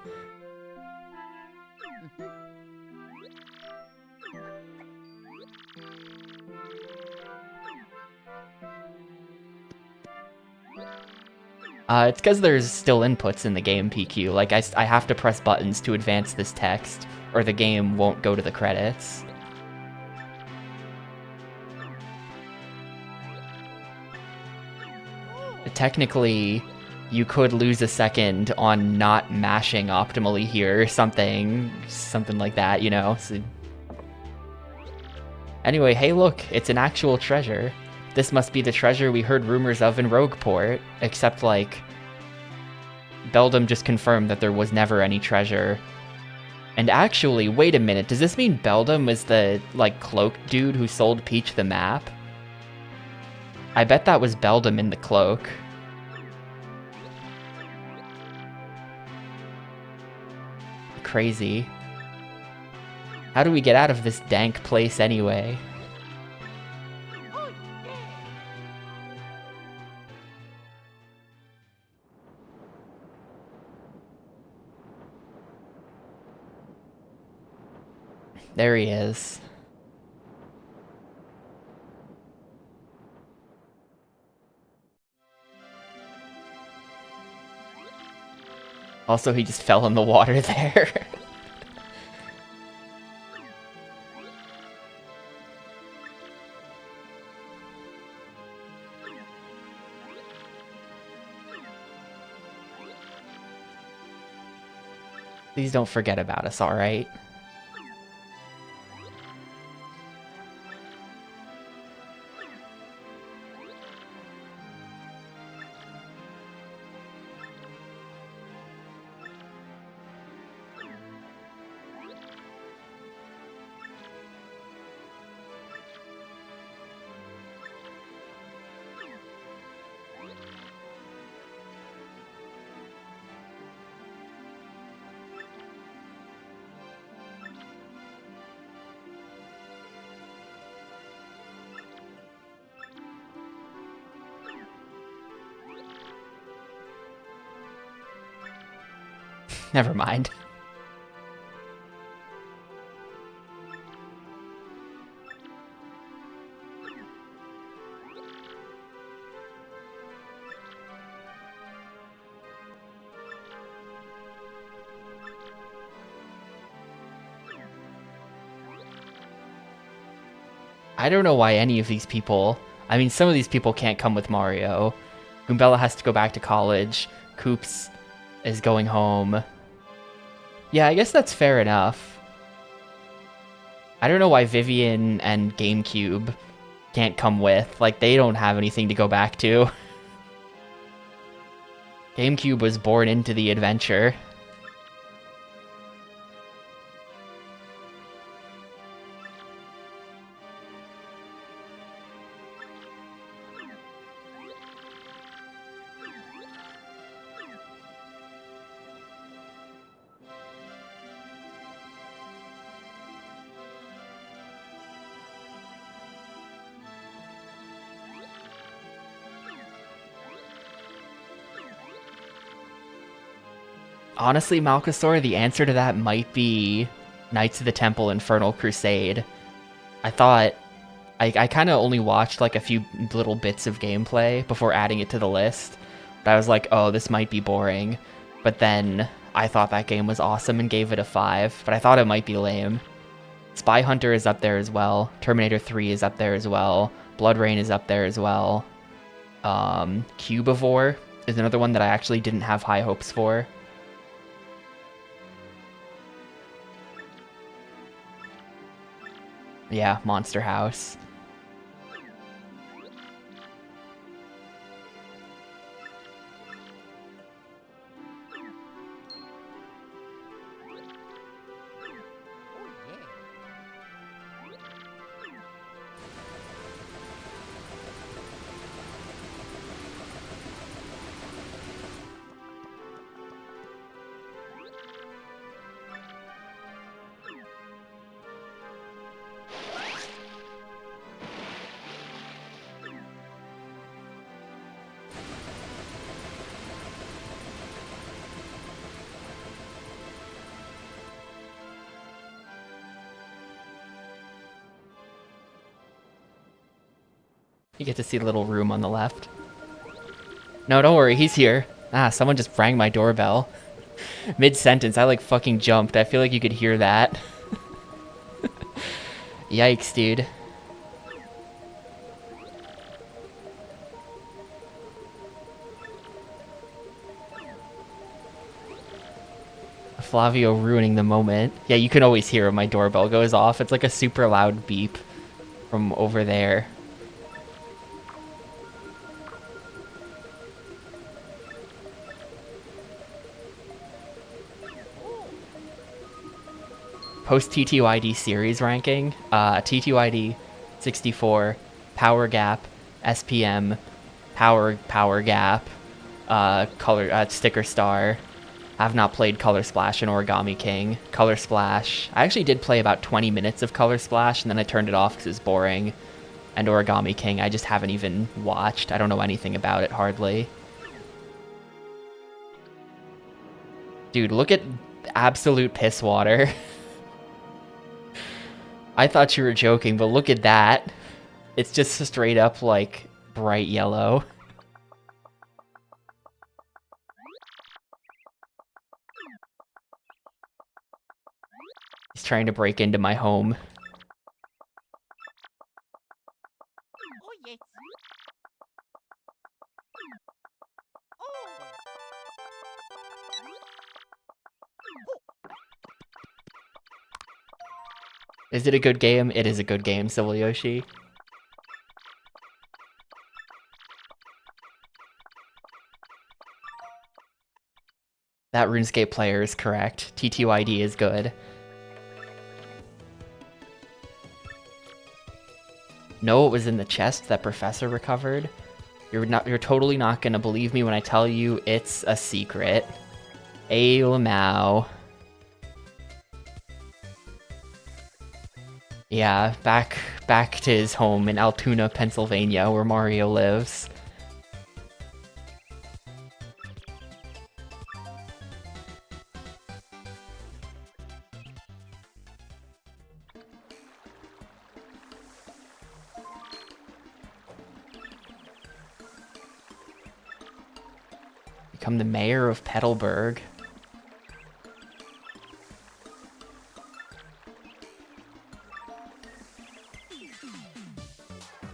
It's because there's still inputs in the game, PQ. Like, I have to press buttons to advance this text, or the game won't go to the credits. Technically, you could lose a second on not mashing optimally here, or something like that, you know? So... Anyway, hey look, it's an actual treasure. This must be the treasure we heard rumors of in Rogueport, except, like, Beldam just confirmed that there was never any treasure. And actually, wait a minute, does this mean Beldam is the, like, cloak dude who sold Peach the map? I bet that was Beldam in the cloak. Crazy. How do we get out of this dank place anyway? There he is. Also, he just fell in the water there. Please don't forget about us, alright? Never mind. I don't know why any of these people... I mean, some of these people can't come with Mario. Goombella has to go back to college. Koops is going home. Yeah, I guess that's fair enough. I don't know why Vivian and Gamecube can't come with. Like, they don't have anything to go back to. Gamecube was born into the adventure. Honestly, Malkasaur, the answer to that might be Knights of the Temple Infernal Crusade. I thought... I kind of only watched like a few little bits of gameplay before adding it to the list. But I was like, oh, this might be boring. But then I thought that game was awesome and gave it a 5. But I thought it might be lame. Spy Hunter is up there as well. Terminator 3 is up there as well. Blood Rain is up there as well. Cubivore is another one that I actually didn't have high hopes for. Yeah, Monster House. You get to see the little room on the left. No, don't worry, he's here. Ah, someone just rang my doorbell. Mid-sentence, I like fucking jumped. I feel like you could hear that. Yikes, dude. Flavio ruining the moment. Yeah, you can always hear when my doorbell goes off. It's like a super loud beep from over there. Post TTYD series ranking, TTYD 64, Power Gap, SPM, Power Gap, Color Sticker Star. I've not played Color Splash and Origami King. Color Splash. I actually did play about 20 minutes of Color Splash and then I turned it off because it was boring. And Origami King, I just haven't even watched. I don't know anything about it, hardly. Dude, look at absolute piss water. I thought you were joking, but look at that. It's just straight up, like, bright yellow. He's trying to break into my home. Is it a good game? It is a good game, Civil Yoshi. That RuneScape player is correct. TTYD is good. Know what was in the chest that Professor recovered? You're totally not gonna believe me when I tell you it's a secret. A Lamau. Yeah, back to his home in Altoona, Pennsylvania, where Mario lives. Become the mayor of Petalburg.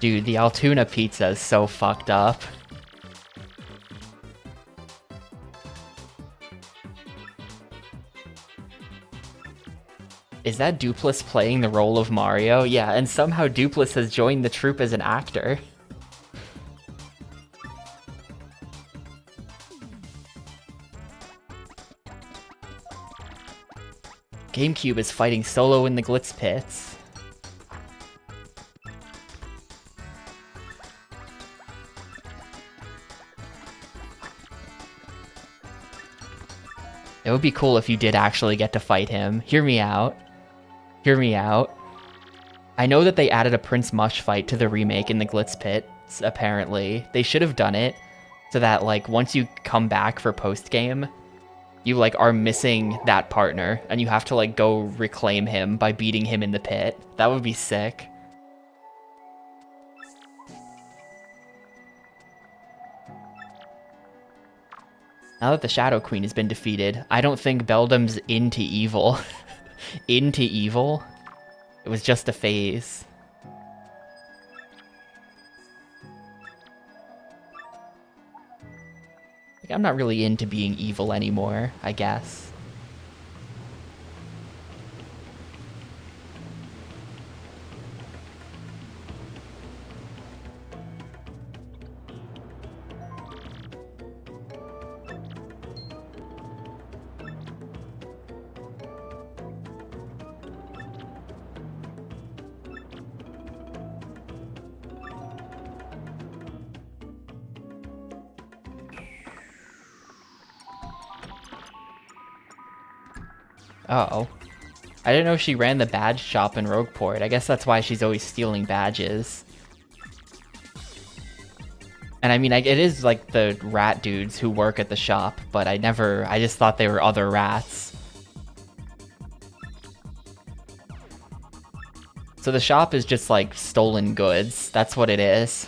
Dude, the Altoona pizza is so fucked up. Is that Dupless playing the role of Mario? Yeah, and somehow Dupless has joined the troupe as an actor. Gamecube is fighting solo in the Glitz Pits. It would be cool if you did actually get to fight him. Hear me out. Hear me out. I know that they added a Prince Mush fight to the remake in the Glitz Pits, apparently. They should have done it so that, like, once you come back for post-game, you, like, are missing that partner, and you have to, like, go reclaim him by beating him in the pit. That would be sick. Now that the Shadow Queen has been defeated, I don't think Beldam's into evil. Into evil? It was just a phase. Like, I'm not really into being evil anymore, I guess. Uh-oh. I didn't know she ran the badge shop in Rogueport. I guess that's why she's always stealing badges. And I mean, it is like the rat dudes who work at the shop, but I just thought they were other rats. So the shop is just like stolen goods. That's what it is.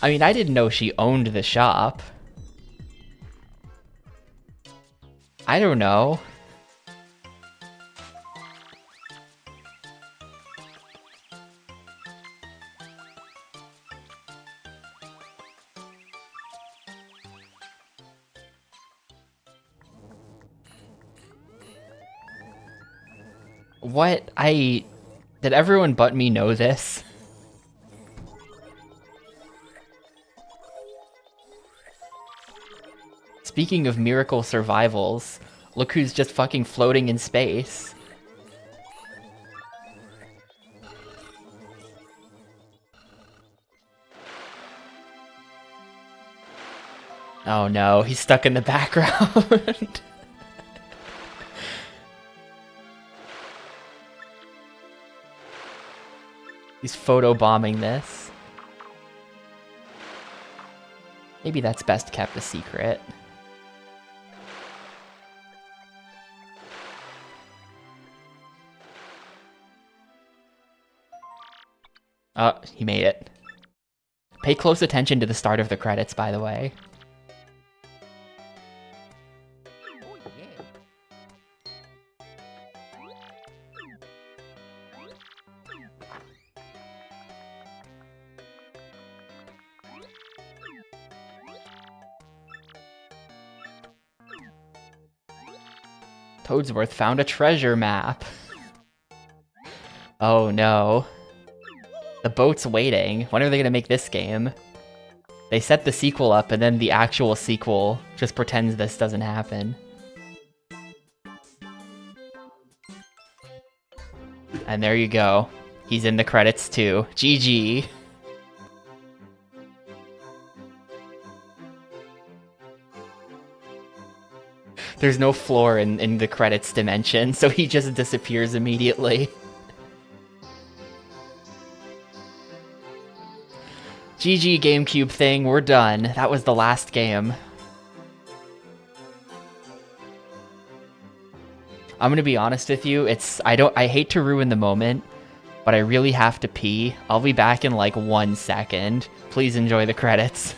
I mean, I didn't know she owned the shop. I don't know. What? Did everyone but me know this? Speaking of miracle survivals, look who's just fucking floating in space. Oh no, he's stuck in the background. He's photobombing this. Maybe that's best kept a secret. Oh, he made it. Pay close attention to the start of the credits, by the way. Toadsworth found a treasure map. Oh no. The boat's waiting. When are they gonna make this game? They set the sequel up and then the actual sequel just pretends this doesn't happen. And there you go. He's in the credits too. GG. There's no floor in the credits dimension, so he just disappears immediately. GG Gamecube thing, we're done. That was the last game. I'm gonna be honest with you, I hate to ruin the moment, but I really have to pee. I'll be back in like 1 second. Please enjoy the credits.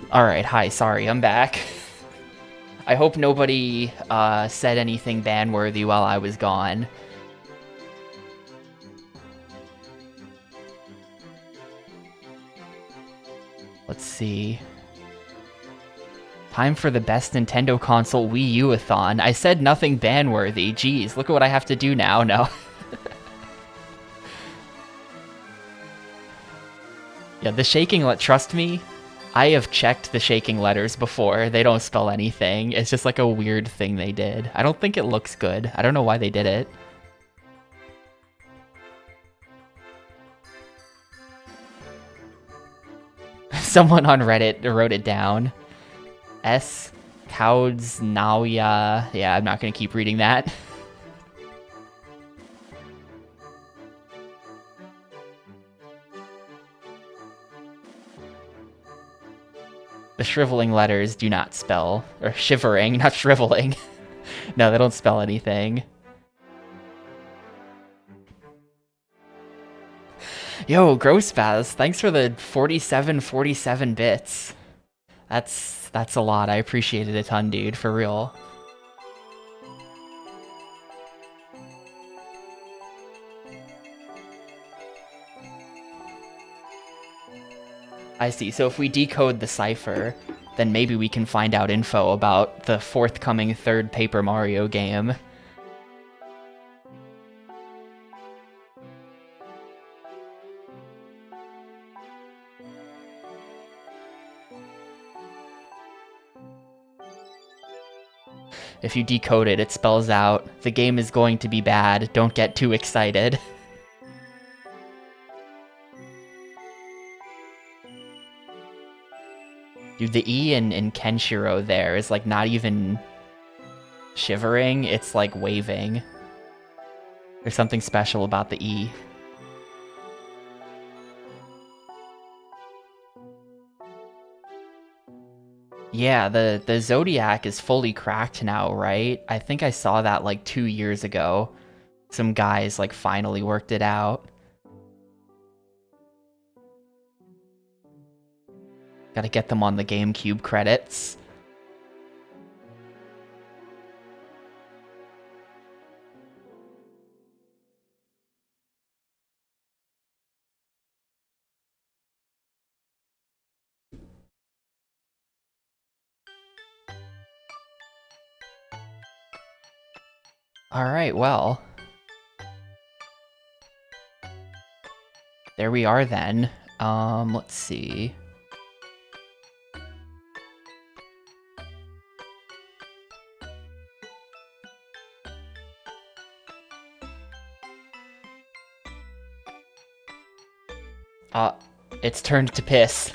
Alright, hi, sorry, I'm back. I hope nobody said anything ban-worthy while I was gone. Let's see. Time for the best Nintendo console Wii U-a-thon. I said nothing ban-worthy. Jeez, look at what I have to do now. No. Yeah, the shaking, trust me, I have checked the shaking letters before. They don't spell anything. It's just like a weird thing they did. I don't think it looks good. I don't know why they did it. Someone on Reddit wrote it down. S. Kaudsnauya. Yeah, I'm not gonna keep reading that. The shriveling letters do not spell, or shivering, not shriveling. No, they don't spell anything. Yo, Grossbaz, thanks for the 47 bits. That's a lot. I appreciate it a ton, dude, for real. I see. So if we decode the cipher, then maybe we can find out info about the forthcoming third Paper Mario game. If you decode it, it spells out, the game is going to be bad, don't get too excited. Dude, the E in Kenshiro there is like not even shivering, it's like waving. There's something special about the E. Yeah, the Zodiac is fully cracked now, right? I think I saw that like 2 years ago. Some guys like finally worked it out. Gotta get them on the Gamecube credits. Alright, well. There we are then. Let's see. It's turned to piss.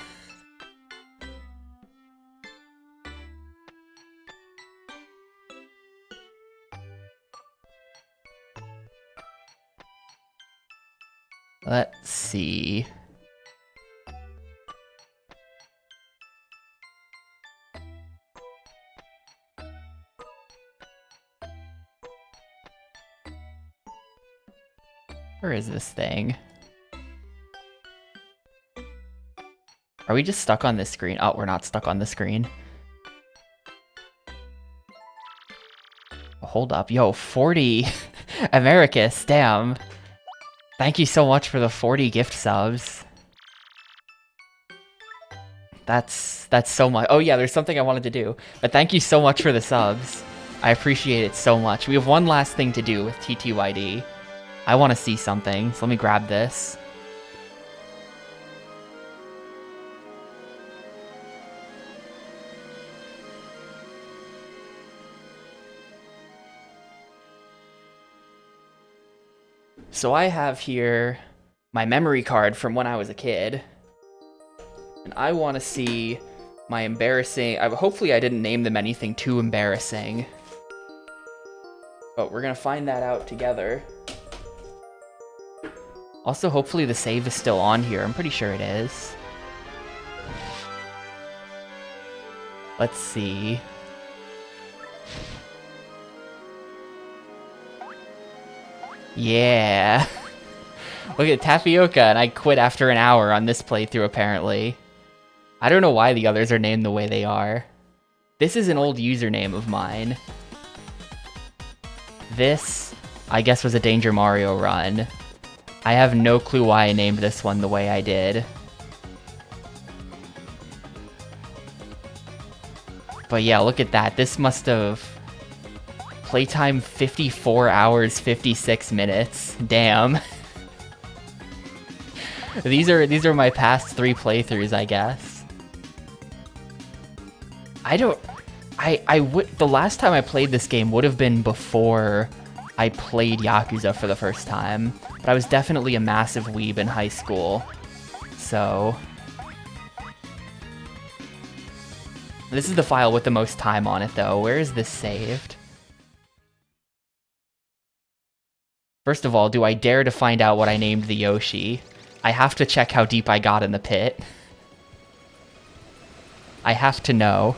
Let's see. Where is this thing? Are we just stuck on this screen? Oh, we're not stuck on the screen. Hold up. Yo, 40. Americus, damn. Thank you so much for the 40 gift subs. That's so much. Oh yeah, there's something I wanted to do. But thank you so much for the subs. I appreciate it so much. We have one last thing to do with TTYD. I want to see something, so let me grab this. So I have here my memory card from when I was a kid. And I want to see my embarrassing... hopefully I didn't name them anything too embarrassing. But we're going to find that out together. Also, hopefully the save is still on here. I'm pretty sure it is. Let's see. Yeah. Look at Tapioca, and I quit after an hour on this playthrough, apparently. I don't know why the others are named the way they are. This is an old username of mine. This, I guess, was a Danger Mario run. I have no clue why I named this one the way I did. But yeah, look at that. This must have... Playtime 54 hours, 56 minutes. Damn. These are my past 3 playthroughs, I guess. The last time I played this game would have been before I played Yakuza for the first time. But I was definitely a massive weeb in high school. So... This is the file with the most time on it, though. Where is this saved? First of all, do I dare to find out what I named the Yoshi? I have to check how deep I got in the pit. I have to know.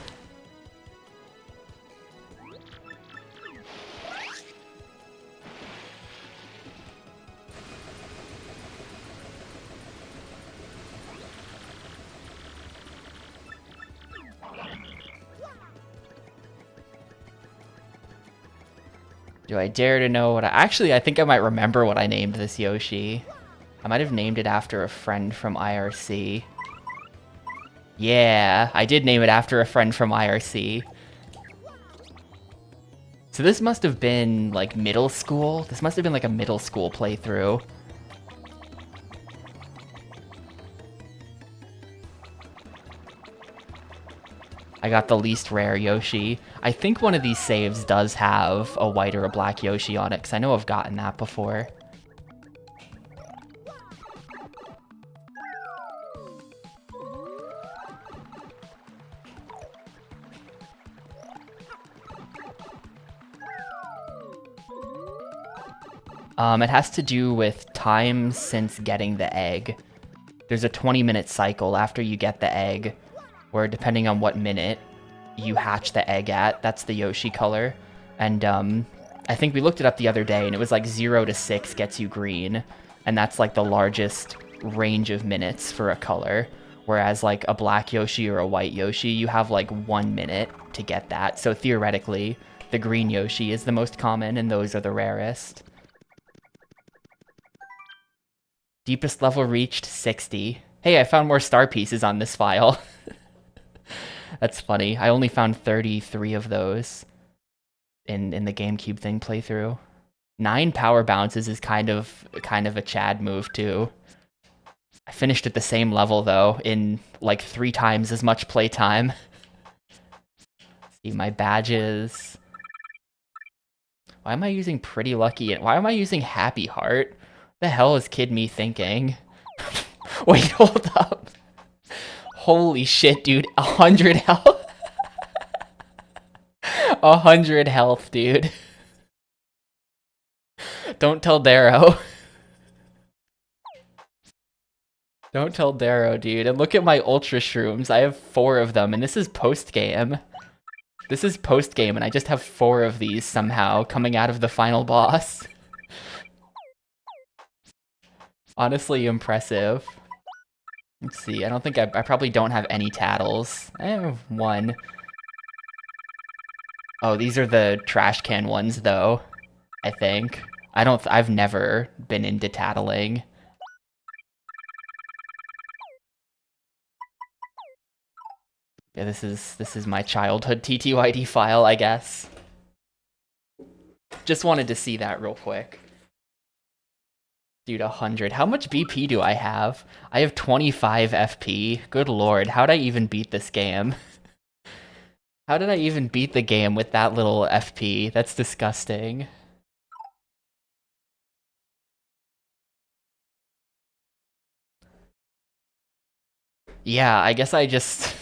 Do I dare to know what Actually, I think I might remember what I named this Yoshi. I might have named it after a friend from IRC. Yeah, I did name it after a friend from IRC. So this must have been, like, middle school? This must have been, like, a middle school playthrough. I got the least rare Yoshi. I think one of these saves does have a white or a black Yoshi on it, because I know I've gotten that before. It has to do with time since getting the egg. There's a 20-minute cycle after you get the egg, where depending on what minute you hatch the egg at, that's the Yoshi color. And I think we looked it up the other day, and it was like 0 to 6 gets you green, and that's like the largest range of minutes for a color. Whereas like a black Yoshi or a white Yoshi, you have like 1 minute to get that. So theoretically, the green Yoshi is the most common, and those are the rarest. Deepest level reached, 60. Hey, I found more star pieces on this file. That's funny. I only found 33 of those in the GameCube thing playthrough. 9 power bounces is kind of a Chad move too. I finished at the same level though in like 3 times as much playtime. See my badges. Why am I using Pretty Lucky? Why am I using Happy Heart? The hell is Kid Me thinking? Wait, hold up. Holy shit, dude. 100 health. 100 health, dude. Don't tell Darrow. Don't tell Darrow, dude. And look at my Ultra Shrooms. I have 4 of them, and this is post-game. This is post-game, and I just have 4 of these somehow coming out of the final boss. Honestly impressive. Let's see, I don't think I probably don't have any tattles. I have 1. Oh, these are the trash can ones though, I think. I've never been into tattling. Yeah, this is my childhood TTYD file, I guess. Just wanted to see that real quick. Dude, 100. How much BP do I have? I have 25 FP. Good lord, how'd I even beat this game? How did I even beat the game with that little FP? That's disgusting. Yeah, I guess I just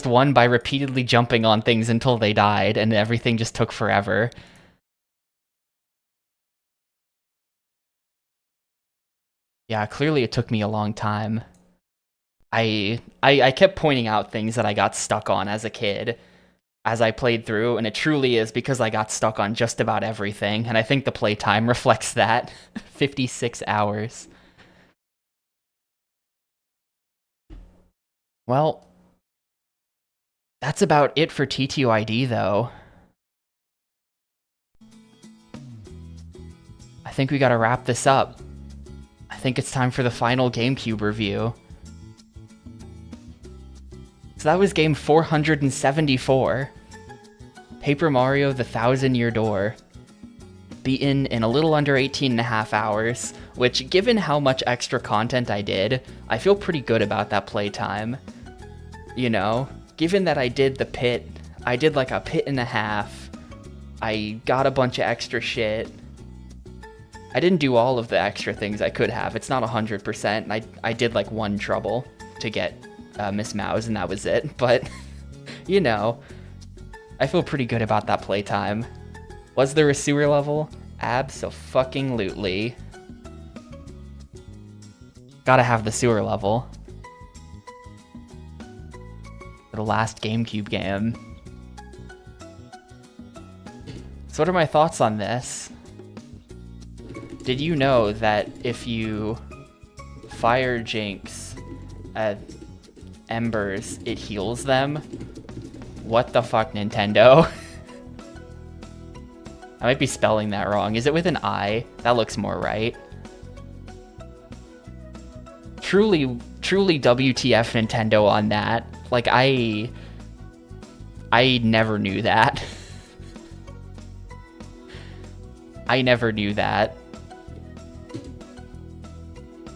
won by repeatedly jumping on things until they died, and everything just took forever. Yeah, clearly it took me a long time. I kept pointing out things that I got stuck on as a kid as I played through, and it truly is because I got stuck on just about everything, and I think the playtime reflects that. 56 hours. Well, that's about it for TTYD, though. I think we gotta wrap this up. I think it's time for the final GameCube review. So that was game 474. Paper Mario: The Thousand-Year Door. Beaten in a little under 18.5 hours, which, given how much extra content I did, I feel pretty good about that playtime. You know, given that I did the pit, I did like a pit and a half, I got a bunch of extra shit. I didn't do all of the extra things I could have. It's not 100%, and I did like 1 trouble to get Miss Mouse, and that was it, but You know, I feel pretty good about that playtime. Was there a sewer level? Abso-fucking-lutely. Gotta have the sewer level. For the last GameCube game. So what are my thoughts on this? Did you know that if you fire Jinx at embers, it heals them? What the fuck, Nintendo? I might be spelling that wrong. Is it with an I? That looks more right. Truly WTF Nintendo on that. Like, I never knew that. I never knew that.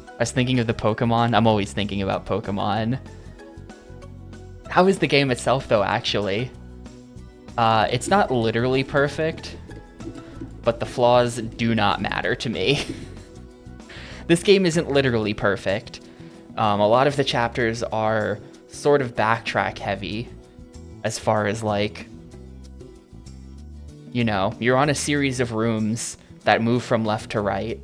I was thinking of the Pokemon. I'm always thinking about Pokemon. How is the game itself, though, actually? It's not literally perfect, but the flaws do not matter to me. This game isn't literally perfect. A lot of the chapters are sort of backtrack heavy, as far as, like, you know, you're on a series of rooms that move from left to right.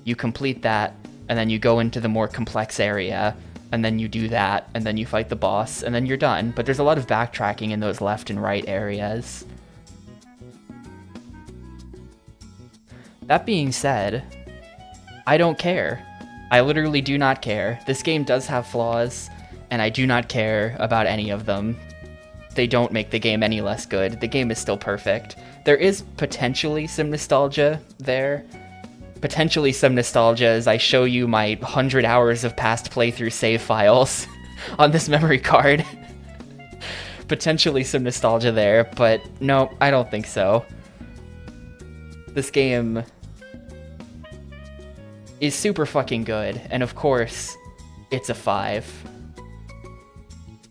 You complete that, and then you go into the more complex area, and then you do that, and then you fight the boss, and then you're done. But there's a lot of backtracking in those left and right areas. That being said, I don't care. I literally do not care. This game does have flaws, and I do not care about any of them. They don't make the game any less good. The game is still perfect. There is potentially some nostalgia there. Potentially some nostalgia as I show you my 100 hours of past playthrough save files on this memory card. Potentially some nostalgia there, but no, I don't think so. This game is super fucking good, and of course, it's a 5.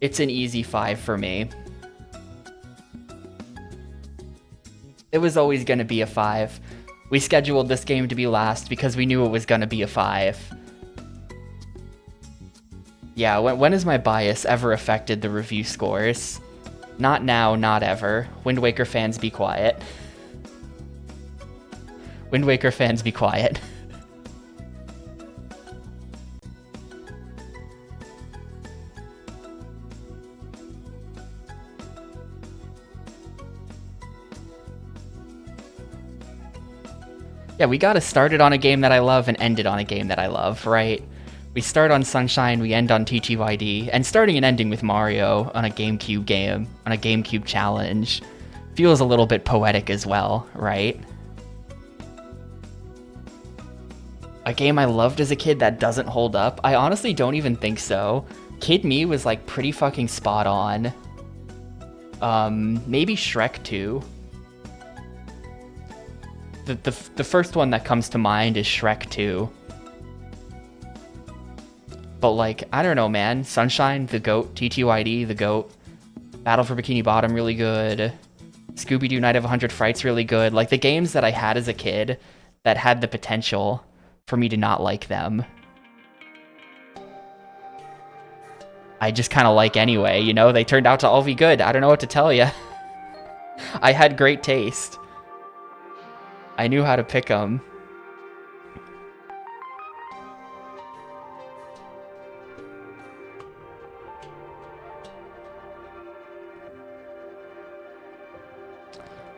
It's an easy 5 for me. It was always gonna be a 5. We scheduled this game to be last because we knew it was gonna be a 5. Yeah, when has my bias ever affected the review scores? Not now, not ever. Wind Waker fans, be quiet. Wind Waker fans, be quiet. Yeah, we gotta start it on a game that I love and end it on a game that I love, right? We start on Sunshine, we end on TTYD, and starting and ending with Mario on a GameCube game, on a GameCube challenge, feels a little bit poetic as well, right? A game I loved as a kid that doesn't hold up? I honestly don't even think so. Kid Me was like pretty fucking spot on. Maybe Shrek 2. The first one that comes to mind is Shrek 2. But like, I don't know, man. Sunshine, the GOAT. TTYD, the GOAT. Battle for Bikini Bottom, really good. Scooby-Doo Night of 100 Frights, really good. Like, the games that I had as a kid that had the potential for me to not like them, I just kind of like anyway, you know? They turned out to all be good. I don't know what to tell you. I had great taste. I knew how to pick them.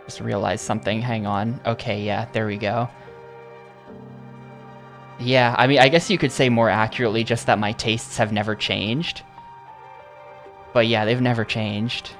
Just realized something. Hang on. Okay, yeah, there we go. Yeah, I mean, I guess you could say more accurately just that my tastes have never changed. But yeah, they've never changed.